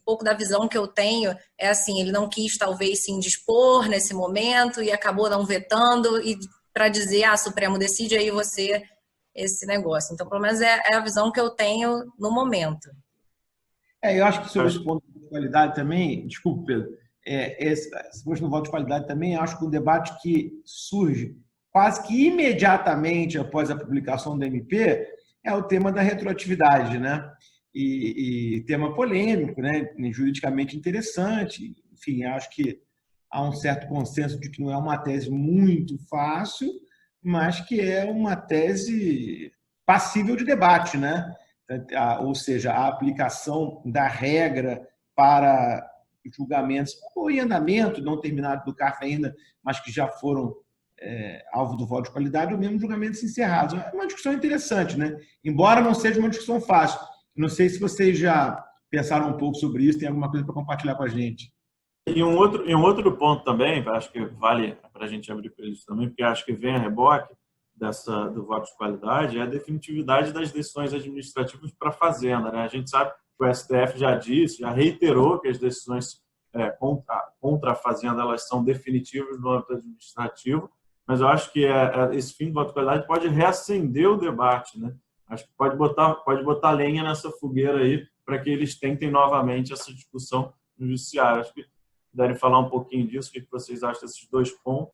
S1: pouco da visão que eu tenho é assim, ele não quis talvez se indispor nesse momento e acabou não vetando e para dizer, Supremo, decide aí você esse negócio. Então, pelo menos é a visão que eu tenho no momento.
S2: Eu acho que sobre esse ponto de qualidade também, desculpe, Pedro, se fosse no voto de qualidade também, acho que um debate que surge quase que imediatamente após a publicação do MP é o tema da retroatividade, né? E tema polêmico, né? Juridicamente interessante. Enfim, acho que há um certo consenso de que não é uma tese muito fácil, mas que é uma tese passível de debate, né? Ou seja, a aplicação da regra para julgamentos ou em andamento, não terminado do CARF ainda, mas que já foram alvo do voto de qualidade, ou mesmo julgamentos encerrados. É uma discussão interessante, né? Embora não seja uma discussão fácil. Não sei se vocês já pensaram um pouco sobre isso, tem alguma coisa para compartilhar com a gente.
S3: E um outro ponto também, acho que vale para a gente abrir para isso também, porque acho que vem a reboque do voto de qualidade, é a definitividade das decisões administrativas para a Fazenda, né? A gente sabe que o STF já reiterou que as decisões contra a Fazenda elas são definitivas no âmbito administrativo, mas eu acho que esse fim do voto de qualidade pode reacender o debate, né? Acho que pode botar lenha nessa fogueira aí para que eles tentem novamente essa discussão no judiciário. Acho que puderem falar um pouquinho disso, o que vocês acham desses dois pontos.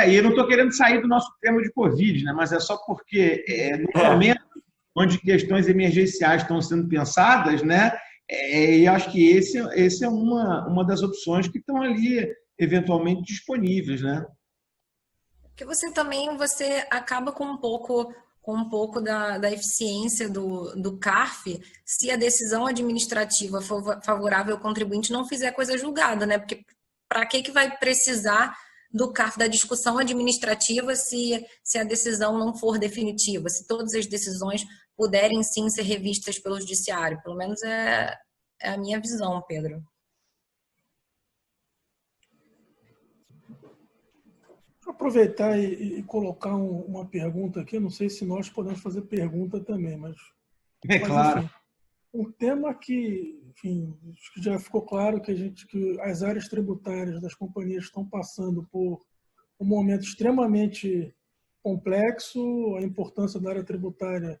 S2: E eu não estou querendo sair do nosso tema de Covid, né? Mas é só porque no momento onde questões emergenciais estão sendo pensadas, né? E acho que esse é uma das opções que estão ali eventualmente disponíveis, né?
S1: Porque você acaba com um pouco da eficiência do CARF se a decisão administrativa for favorável ao contribuinte não fizer coisa julgada, né? Porque para que vai precisar do CARF, da discussão administrativa, se a decisão não for definitiva, se todas as decisões puderem sim ser revistas pelo judiciário? Pelo menos é a minha visão, Pedro.
S4: Vou aproveitar e colocar uma pergunta aqui. Eu não sei se nós podemos fazer pergunta também, mas
S2: claro.
S4: Enfim, um tema que, enfim, já ficou claro que as áreas tributárias das companhias estão passando por um momento extremamente complexo. A importância da área tributária,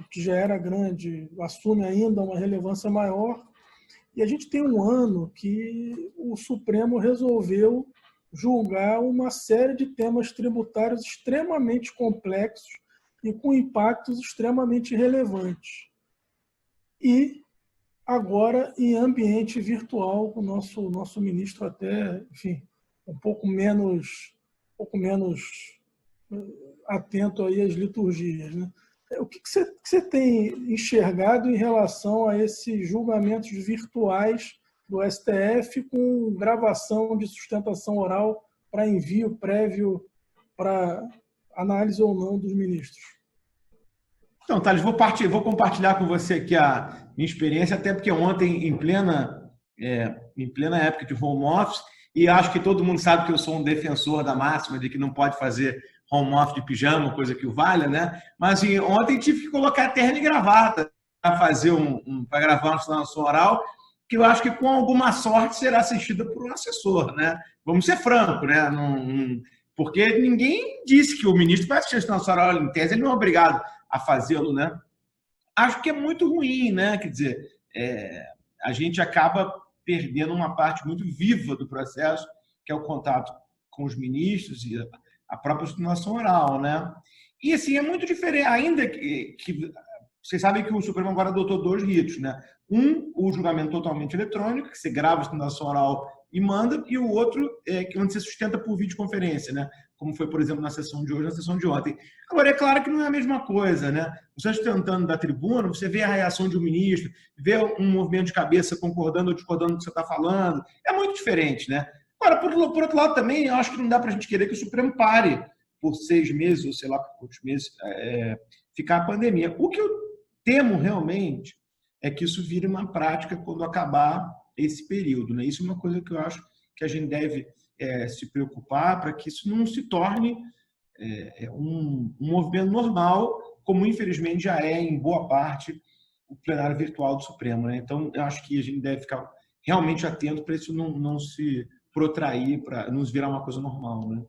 S4: que já era grande, assume ainda uma relevância maior. E a gente tem um ano que o Supremo resolveu julgar uma série de temas tributários extremamente complexos e com impactos extremamente relevantes. E agora em ambiente virtual, o nosso ministro até, enfim, um pouco menos atento aí às liturgias, né? O que você tem enxergado em relação a esses julgamentos virtuais do STF com gravação de sustentação oral para envio prévio para análise ou não dos ministros?
S2: Então, Thales, vou compartilhar com você aqui a minha experiência, até porque ontem, em plena época de home office, e acho que todo mundo sabe que eu sou um defensor da máxima de que não pode fazer home office de pijama, coisa que o valha, né? Mas assim, ontem tive que colocar terno e gravata para fazer para gravar uma sustentação oral, que eu acho que com alguma sorte será assistida por um assessor, né? Vamos ser francos, né? Porque ninguém disse que o ministro vai assistir a sustentação oral em tese, ele não é obrigado a fazê-lo, né? Acho que é muito ruim, né? Quer dizer, a gente acaba perdendo uma parte muito viva do processo, que é o contato com os ministros e a própria sustentação oral, né? E assim, é muito diferente, ainda que vocês sabem que o Supremo agora adotou 2 ritos, né? O julgamento totalmente eletrônico, que você grava a sustentação oral e manda, e o outro que onde você sustenta por videoconferência, né? Como foi, por exemplo, na sessão de hoje, na sessão de ontem. Agora, é claro que não é a mesma coisa, né? Você sustentando da tribuna, você vê a reação de um ministro, vê um movimento de cabeça concordando ou discordando do que você está falando, é muito diferente, né? Agora, por outro lado também, eu acho que não dá para a gente querer que o Supremo pare por 6 meses, ou sei lá por quantos meses, ficar a pandemia. O que eu temo realmente é que isso vire uma prática quando acabar esse período, né? Isso é uma coisa que eu acho que a gente deve se preocupar para que isso não se torne um movimento normal, como infelizmente já é em boa parte o plenário virtual do Supremo, né? Então, eu acho que a gente deve ficar realmente atento para isso não se protrair, para não virar uma coisa normal, né?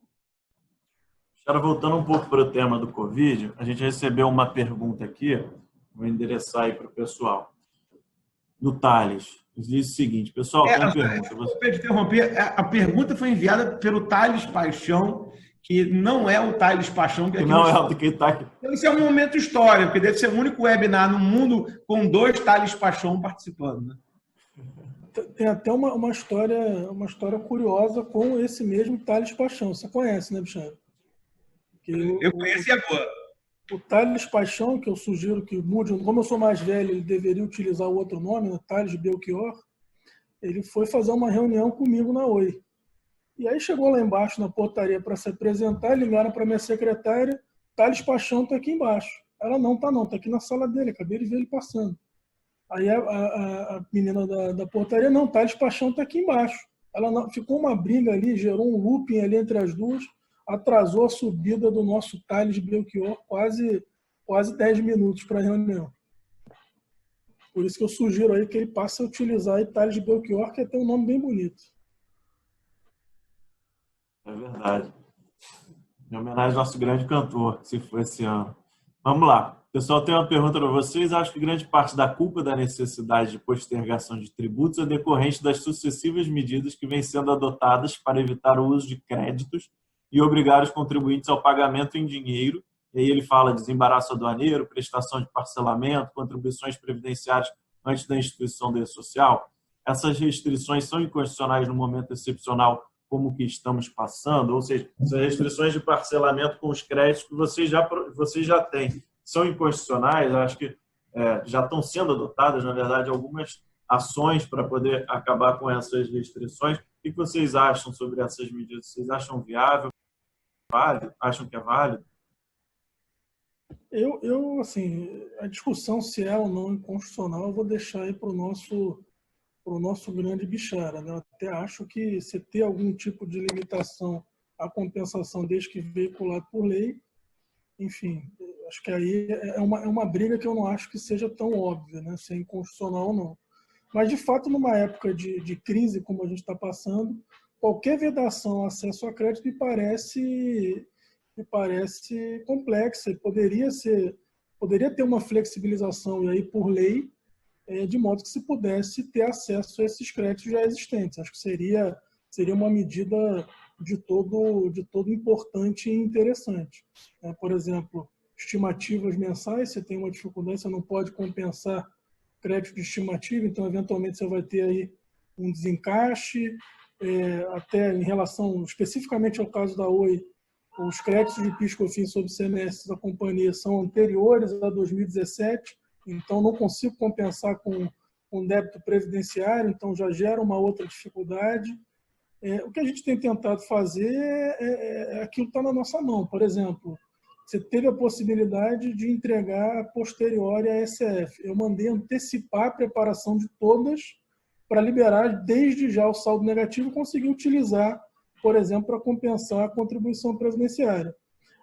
S3: Agora, voltando um pouco para o tema do Covid, a gente recebeu uma pergunta aqui, vou endereçar aí para o pessoal. No Thales, diz o seguinte, pessoal, tem uma pergunta.
S2: Desculpa te interromper, a pergunta foi enviada pelo Thales Paixão, que não é o Thales Paixão que
S3: não é o que está aqui.
S2: Então, isso é um momento histórico, porque deve ser o único webinar no mundo com 2 Thales Paixão participando, né?
S4: Tem até uma história curiosa com esse mesmo Thales Paixão. Você conhece, né, Bichara?
S2: Eu conheci agora.
S4: O Thales Paixão, que eu sugiro que mude, como eu sou mais velho, ele deveria utilizar o outro nome, né, Thales Belchior, ele foi fazer uma reunião comigo na Oi. E aí chegou lá embaixo na portaria para se apresentar, ligaram para minha secretária, Thales Paixão está aqui embaixo. Ela, não, está aqui na sala dele, acabei de ver ele passando. Aí a menina da portaria, não, Thales Paixão está aqui embaixo. Ficou uma briga ali, gerou um looping ali entre as duas, atrasou a subida do nosso Thales Belchior quase 10 minutos para a reunião. Por isso que eu sugiro aí que ele passe a utilizar aí Thales Belchior, que tem um nome bem bonito.
S3: É verdade. Em homenagem ao nosso grande cantor, que se foi esse ano. Vamos lá. Pessoal, tem uma pergunta para vocês. Acho que grande parte da culpa da necessidade de postergação de tributos é decorrente das sucessivas medidas que vêm sendo adotadas para evitar o uso de créditos e obrigar os contribuintes ao pagamento em dinheiro. E aí ele fala de desembaraço aduaneiro, prestação de parcelamento, contribuições previdenciárias antes da instituição do social. Essas restrições são inconstitucionais no momento excepcional como que estamos passando, ou seja, essas restrições de parcelamento com os créditos que vocês já têm são inconstitucionais. Acho que já estão sendo adotadas, na verdade, algumas ações para poder acabar com essas restrições. O que vocês acham sobre essas medidas? Vocês acham viável? Válido? Acham que é válido?
S4: Eu, assim, a discussão se é ou não inconstitucional, eu vou deixar aí para o nosso grande Bichara, né? Eu até acho que se ter algum tipo de limitação à compensação desde que veiculado por lei, enfim, acho que aí é uma briga que eu não acho que seja tão óbvia, né? Se é inconstitucional ou não. Mas, de fato, numa época de crise como a gente está passando, qualquer vedação ao acesso a crédito me parece complexa e poderia ter uma flexibilização e aí por lei, de modo que se pudesse ter acesso a esses créditos já existentes. Acho que seria uma medida de todo importante e interessante. Por exemplo, estimativas mensais, você tem uma dificuldade, você não pode compensar crédito de estimativa, então eventualmente você vai ter aí um desencaixe, até em relação especificamente ao caso da Oi, os créditos de PIS/COFINS sobre semestres da companhia são anteriores a 2017, então não consigo compensar com débito previdenciário, então já gera uma outra dificuldade. O que a gente tem tentado fazer é aquilo que está na nossa mão. Por exemplo, você teve a possibilidade de entregar a posteriori à SF. Eu mandei antecipar a preparação de todas para liberar desde já o saldo negativo e conseguir utilizar, por exemplo, para compensar a contribuição previdenciária.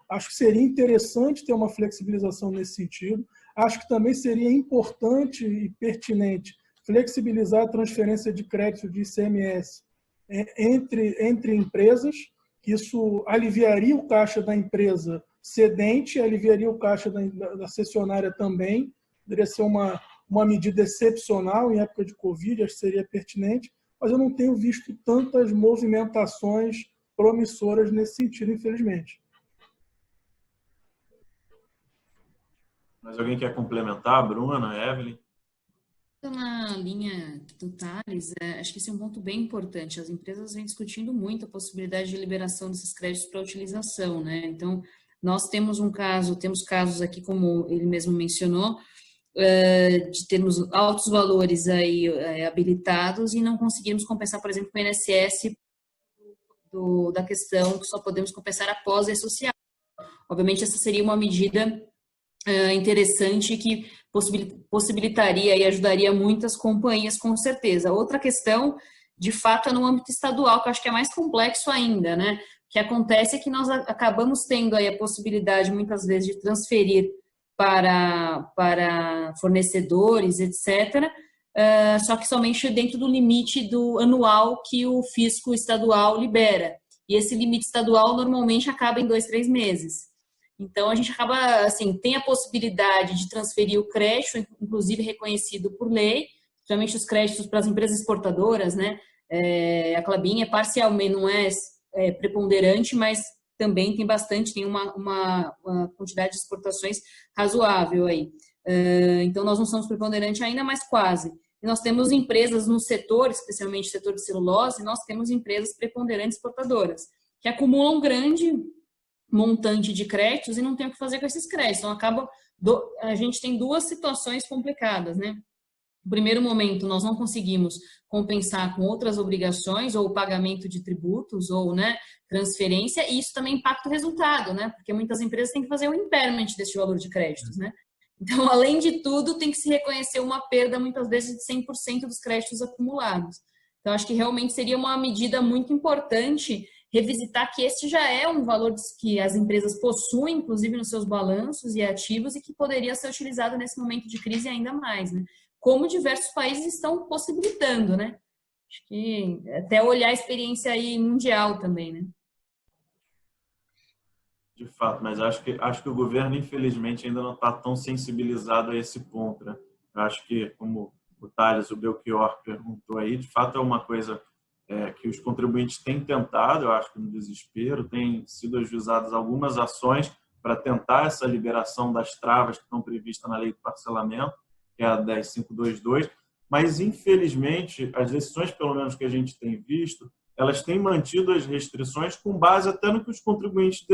S4: Acho que seria interessante ter uma flexibilização nesse sentido. Acho que também seria importante e pertinente flexibilizar a transferência de crédito de ICMS entre empresas, que isso aliviaria o caixa da empresa cedente, aliviaria o caixa da cessionária também. Poderia ser uma medida excepcional em época de Covid, acho que seria pertinente, mas eu não tenho visto tantas movimentações promissoras nesse sentido, infelizmente.
S3: Mas alguém quer complementar? Bruna, Evelyn?
S5: Na linha do Thales, acho que esse é um ponto bem importante. As empresas vêm discutindo muito a possibilidade de liberação desses créditos para utilização, né? Então, nós temos temos casos aqui, como ele mesmo mencionou, de termos altos valores aí habilitados e não conseguimos compensar, por exemplo, com o INSS da questão que só podemos compensar após a social. Obviamente, essa seria uma medida interessante que possibilitaria e ajudaria muitas companhias, com certeza. Outra questão, de fato, é no âmbito estadual, que eu acho que é mais complexo ainda, né? O que acontece é que nós acabamos tendo aí a possibilidade, muitas vezes, de transferir para fornecedores, etc., só que somente dentro do limite do anual que o fisco estadual libera. E esse limite estadual normalmente acaba em 2, 3 meses. Então, a gente acaba, assim, tem a possibilidade de transferir o crédito, inclusive reconhecido por lei, principalmente os créditos para as empresas exportadoras, né? A Klabin é parcialmente, não é preponderante, mas também tem bastante, tem uma quantidade de exportações razoável aí. Então, nós não somos preponderante ainda, mas quase. E nós temos empresas no setor, especialmente no setor de celulose, nós temos empresas preponderantes exportadoras, que acumulam grande montante de créditos e não tem o que fazer com esses créditos. Então, a gente tem duas situações complicadas, né? No primeiro momento, nós não conseguimos compensar com outras obrigações, ou pagamento de tributos, ou, né, transferência, e isso também impacta o resultado, né? Porque muitas empresas têm que fazer o impairment desse valor de créditos, né? Então, além de tudo, tem que se reconhecer uma perda, muitas vezes, de 100% dos créditos acumulados. Então, acho que realmente seria uma medida muito importante revisitar que esse já é um valor que as empresas possuem, inclusive nos seus balanços e ativos, e que poderia ser utilizado nesse momento de crise ainda mais, né? Como diversos países estão possibilitando, né? Acho que até olhar a experiência aí mundial também, né?
S3: De fato, mas acho que o governo, infelizmente, ainda não está tão sensibilizado a esse ponto, né? Eu acho que, como o Thales, o Belchior perguntou aí, de fato é uma coisa que os contribuintes têm tentado, eu acho que no desespero, têm sido ajuizadas algumas ações para tentar essa liberação das travas que estão previstas na lei do parcelamento, que é a 10522, mas, infelizmente, as decisões, pelo menos que a gente tem visto, elas têm mantido as restrições com base até no que os contribuintes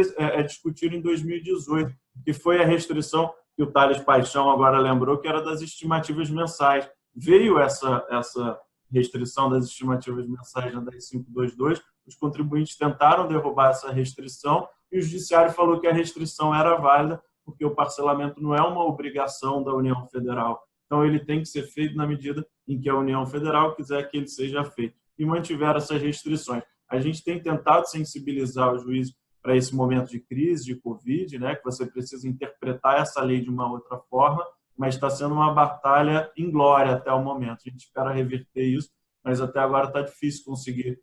S3: discutiram em 2018, que foi a restrição que o Thales Paixão agora lembrou, que era das estimativas mensais. Veio essa restrição das estimativas mensais na 10522, os contribuintes tentaram derrubar essa restrição e o judiciário falou que a restrição era válida porque o parcelamento não é uma obrigação da União Federal. Então, ele tem que ser feito na medida em que a União Federal quiser que ele seja feito. E mantiveram essas restrições. A gente tem tentado sensibilizar o juiz para esse momento de crise, de Covid, né, que você precisa interpretar essa lei de uma outra forma, mas está sendo uma batalha inglória até o momento. A gente espera reverter isso, mas até agora está difícil conseguir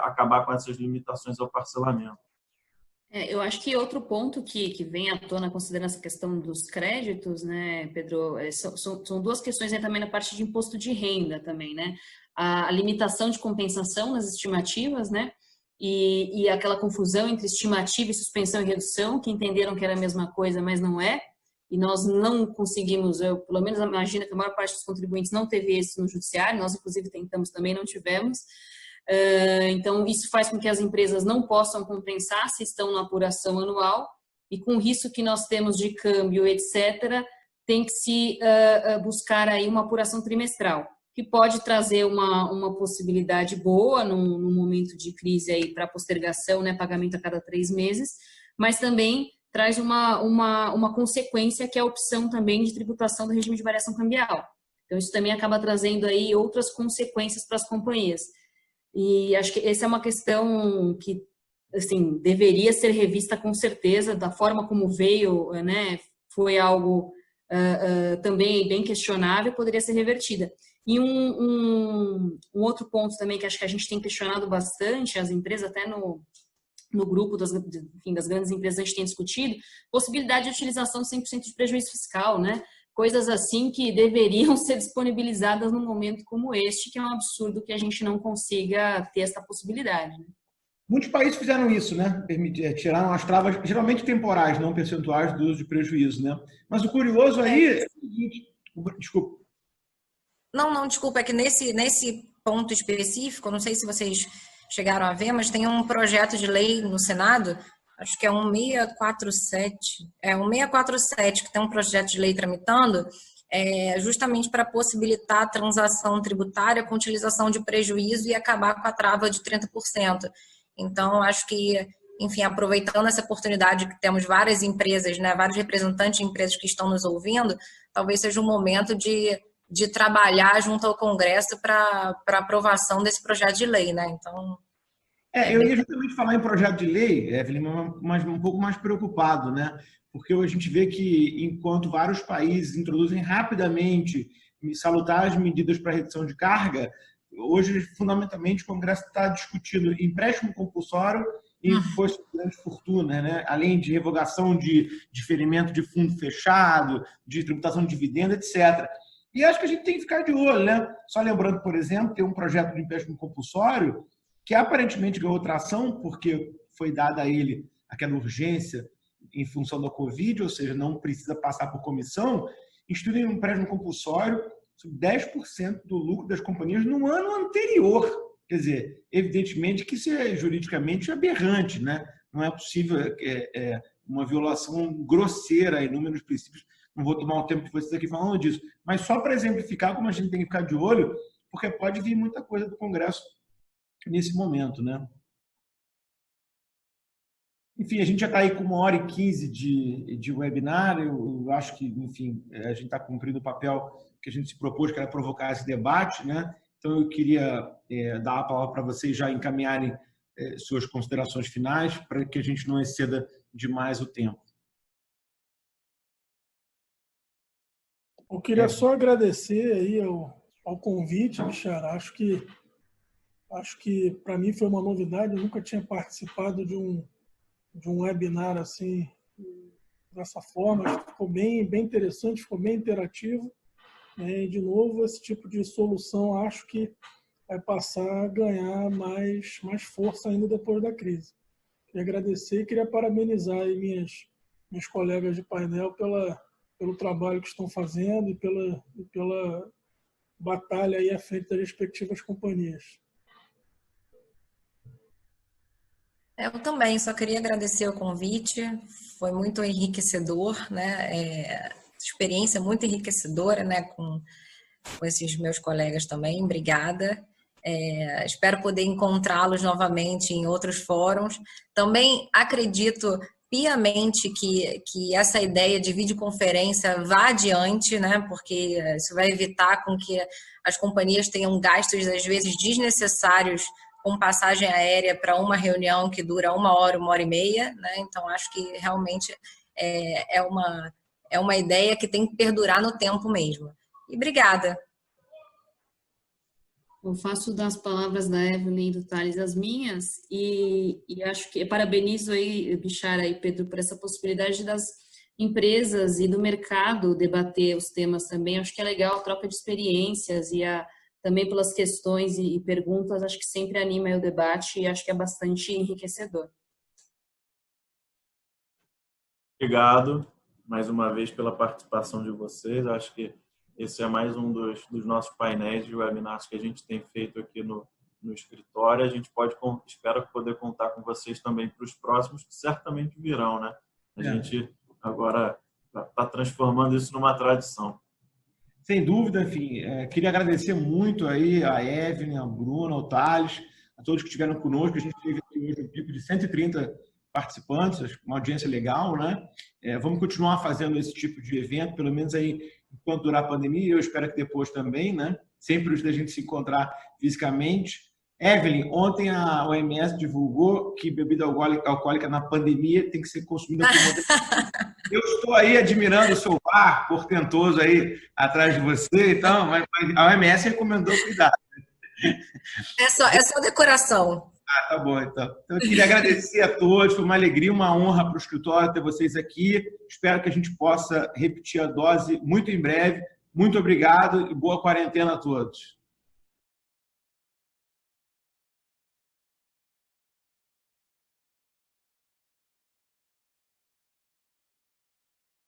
S3: acabar com essas limitações ao parcelamento.
S5: Eu acho que outro ponto que vem à tona, considerando essa questão dos créditos, né, Pedro, são duas questões aí também na parte de imposto de renda também, né? A limitação de compensação nas estimativas, né? E aquela confusão entre estimativa e suspensão e redução, que entenderam que era a mesma coisa, mas não é. E nós não conseguimos, eu pelo menos imagino que a maior parte dos contribuintes não teve isso no judiciário, nós inclusive tentamos também, não tivemos. Então, isso faz com que as empresas não possam compensar se estão na apuração anual, e com o risco que nós temos de câmbio, etc., tem que se buscar aí uma apuração trimestral, que pode trazer uma possibilidade boa num momento de crise aí para postergação, né, pagamento a cada 3 meses, mas também traz uma consequência, que é a opção também de tributação do regime de variação cambial. Então, isso também acaba trazendo aí outras consequências para as companhias. E acho que essa é uma questão que, assim, deveria ser revista com certeza, da forma como veio, né, foi algo também bem questionável, poderia ser revertida. E um outro ponto também que acho que a gente tem questionado bastante, as empresas, até no grupo das grandes empresas a gente tem discutido, possibilidade de utilização de 100% de prejuízo fiscal, né? Coisas assim que deveriam ser disponibilizadas num momento como este, que é um absurdo que a gente não consiga ter essa possibilidade, né?
S2: Muitos países fizeram isso, né? Tiraram as travas, geralmente temporais, não percentuais, do uso de prejuízo, né? Mas o curioso aí... Desculpa.
S1: Não, desculpa, é que nesse ponto específico, não sei se vocês chegaram a ver, mas tem um projeto de lei no Senado, acho que é um 647, que tem um projeto de lei tramitando, justamente para possibilitar a transação tributária com utilização de prejuízo e acabar com a trava de 30%. Então, acho que, enfim, aproveitando essa oportunidade que temos várias empresas, né, vários representantes de empresas que estão nos ouvindo, talvez seja um momento de trabalhar junto ao Congresso para aprovação desse projeto de lei, né? Então...
S2: eu ia justamente falar em projeto de lei, Evelyn, mas um pouco mais preocupado, né? Porque a gente vê que, enquanto vários países introduzem rapidamente salutares medidas para redução de carga, hoje, fundamentalmente, o Congresso está discutindo empréstimo compulsório e imposto de grande fortuna, né? Além de revogação de diferimento de fundo fechado, de tributação de dividendo, etc. E acho que a gente tem que ficar de olho, né? Só lembrando, por exemplo, tem um projeto de empréstimo compulsório que aparentemente ganhou tração porque foi dada a ele aquela urgência em função da Covid, ou seja, não precisa passar por comissão, institui um empréstimo compulsório sobre 10% do lucro das companhias no ano anterior. Quer dizer, evidentemente que isso é juridicamente aberrante, né? Não é possível uma violação grosseira a inúmeros princípios. Não vou tomar o tempo de vocês aqui falando disso, mas só para exemplificar como a gente tem que ficar de olho, porque pode vir muita coisa do Congresso nesse momento, né? Enfim, a gente já está aí com 1h15 de webinar. Eu acho que, enfim, a gente está cumprindo o papel que a gente se propôs, que era provocar esse debate, né? Então, eu queria dar a palavra para vocês já encaminharem suas considerações finais, para que a gente não exceda demais o tempo.
S4: Eu queria só agradecer aí ao convite, Bichara. Acho que para mim foi uma novidade. Eu nunca tinha participado de um webinar assim, dessa forma. Acho que ficou bem interessante, ficou bem interativo. E, de novo, esse tipo de solução acho que vai passar a ganhar mais força ainda depois da crise. Queria agradecer e queria parabenizar aí minhas colegas de painel pelo trabalho que estão fazendo e pela batalha aí à frente das respectivas companhias.
S1: Eu também só queria agradecer o convite, foi muito enriquecedor, né? Experiência muito enriquecedora, né? Com esses meus colegas também, obrigada. Espero poder encontrá-los novamente em outros fóruns. Também acredito piamente que essa ideia de videoconferência vá adiante, né? Porque isso vai evitar com que as companhias tenham gastos, às vezes, desnecessários com passagem aérea para uma reunião que dura 1 hora, 1h30, né? Então, acho que realmente é uma ideia que tem que perdurar no tempo mesmo. E obrigada.
S5: Eu faço das palavras da Evelyn e do Thales as minhas e acho que parabenizo aí, Bichara e Pedro, por essa possibilidade das empresas e do mercado debater os temas também. Acho que é legal a troca de experiências e também pelas questões e perguntas, acho que sempre anima o debate e acho que é bastante enriquecedor.
S3: Obrigado mais uma vez pela participação de vocês. Acho que esse é mais um dos nossos painéis de webinars que a gente tem feito aqui no escritório. A gente espero poder contar com vocês também para os próximos, que certamente virão, né? A gente agora está transformando isso numa tradição.
S2: Sem dúvida, enfim, queria agradecer muito aí a Evelyn, a Bruna, ao Thales, a todos que estiveram conosco. A gente teve aqui hoje um pico de 130 participantes, uma audiência legal, né? Vamos continuar fazendo esse tipo de evento, pelo menos aí enquanto durar a pandemia, eu espero que depois também, né? Sempre antes da gente se encontrar fisicamente. Evelyn, ontem a OMS divulgou que bebida alcoólica na pandemia tem que ser consumida por moderação. Eu estou aí admirando o seu bar portentoso aí atrás de você, então, mas a OMS recomendou cuidar.
S1: É só decoração.
S2: Tá bom, então. Eu queria agradecer a todos, foi uma alegria, uma honra para o escritório ter vocês aqui. Espero que a gente possa repetir a dose muito em breve. Muito obrigado e boa quarentena a todos.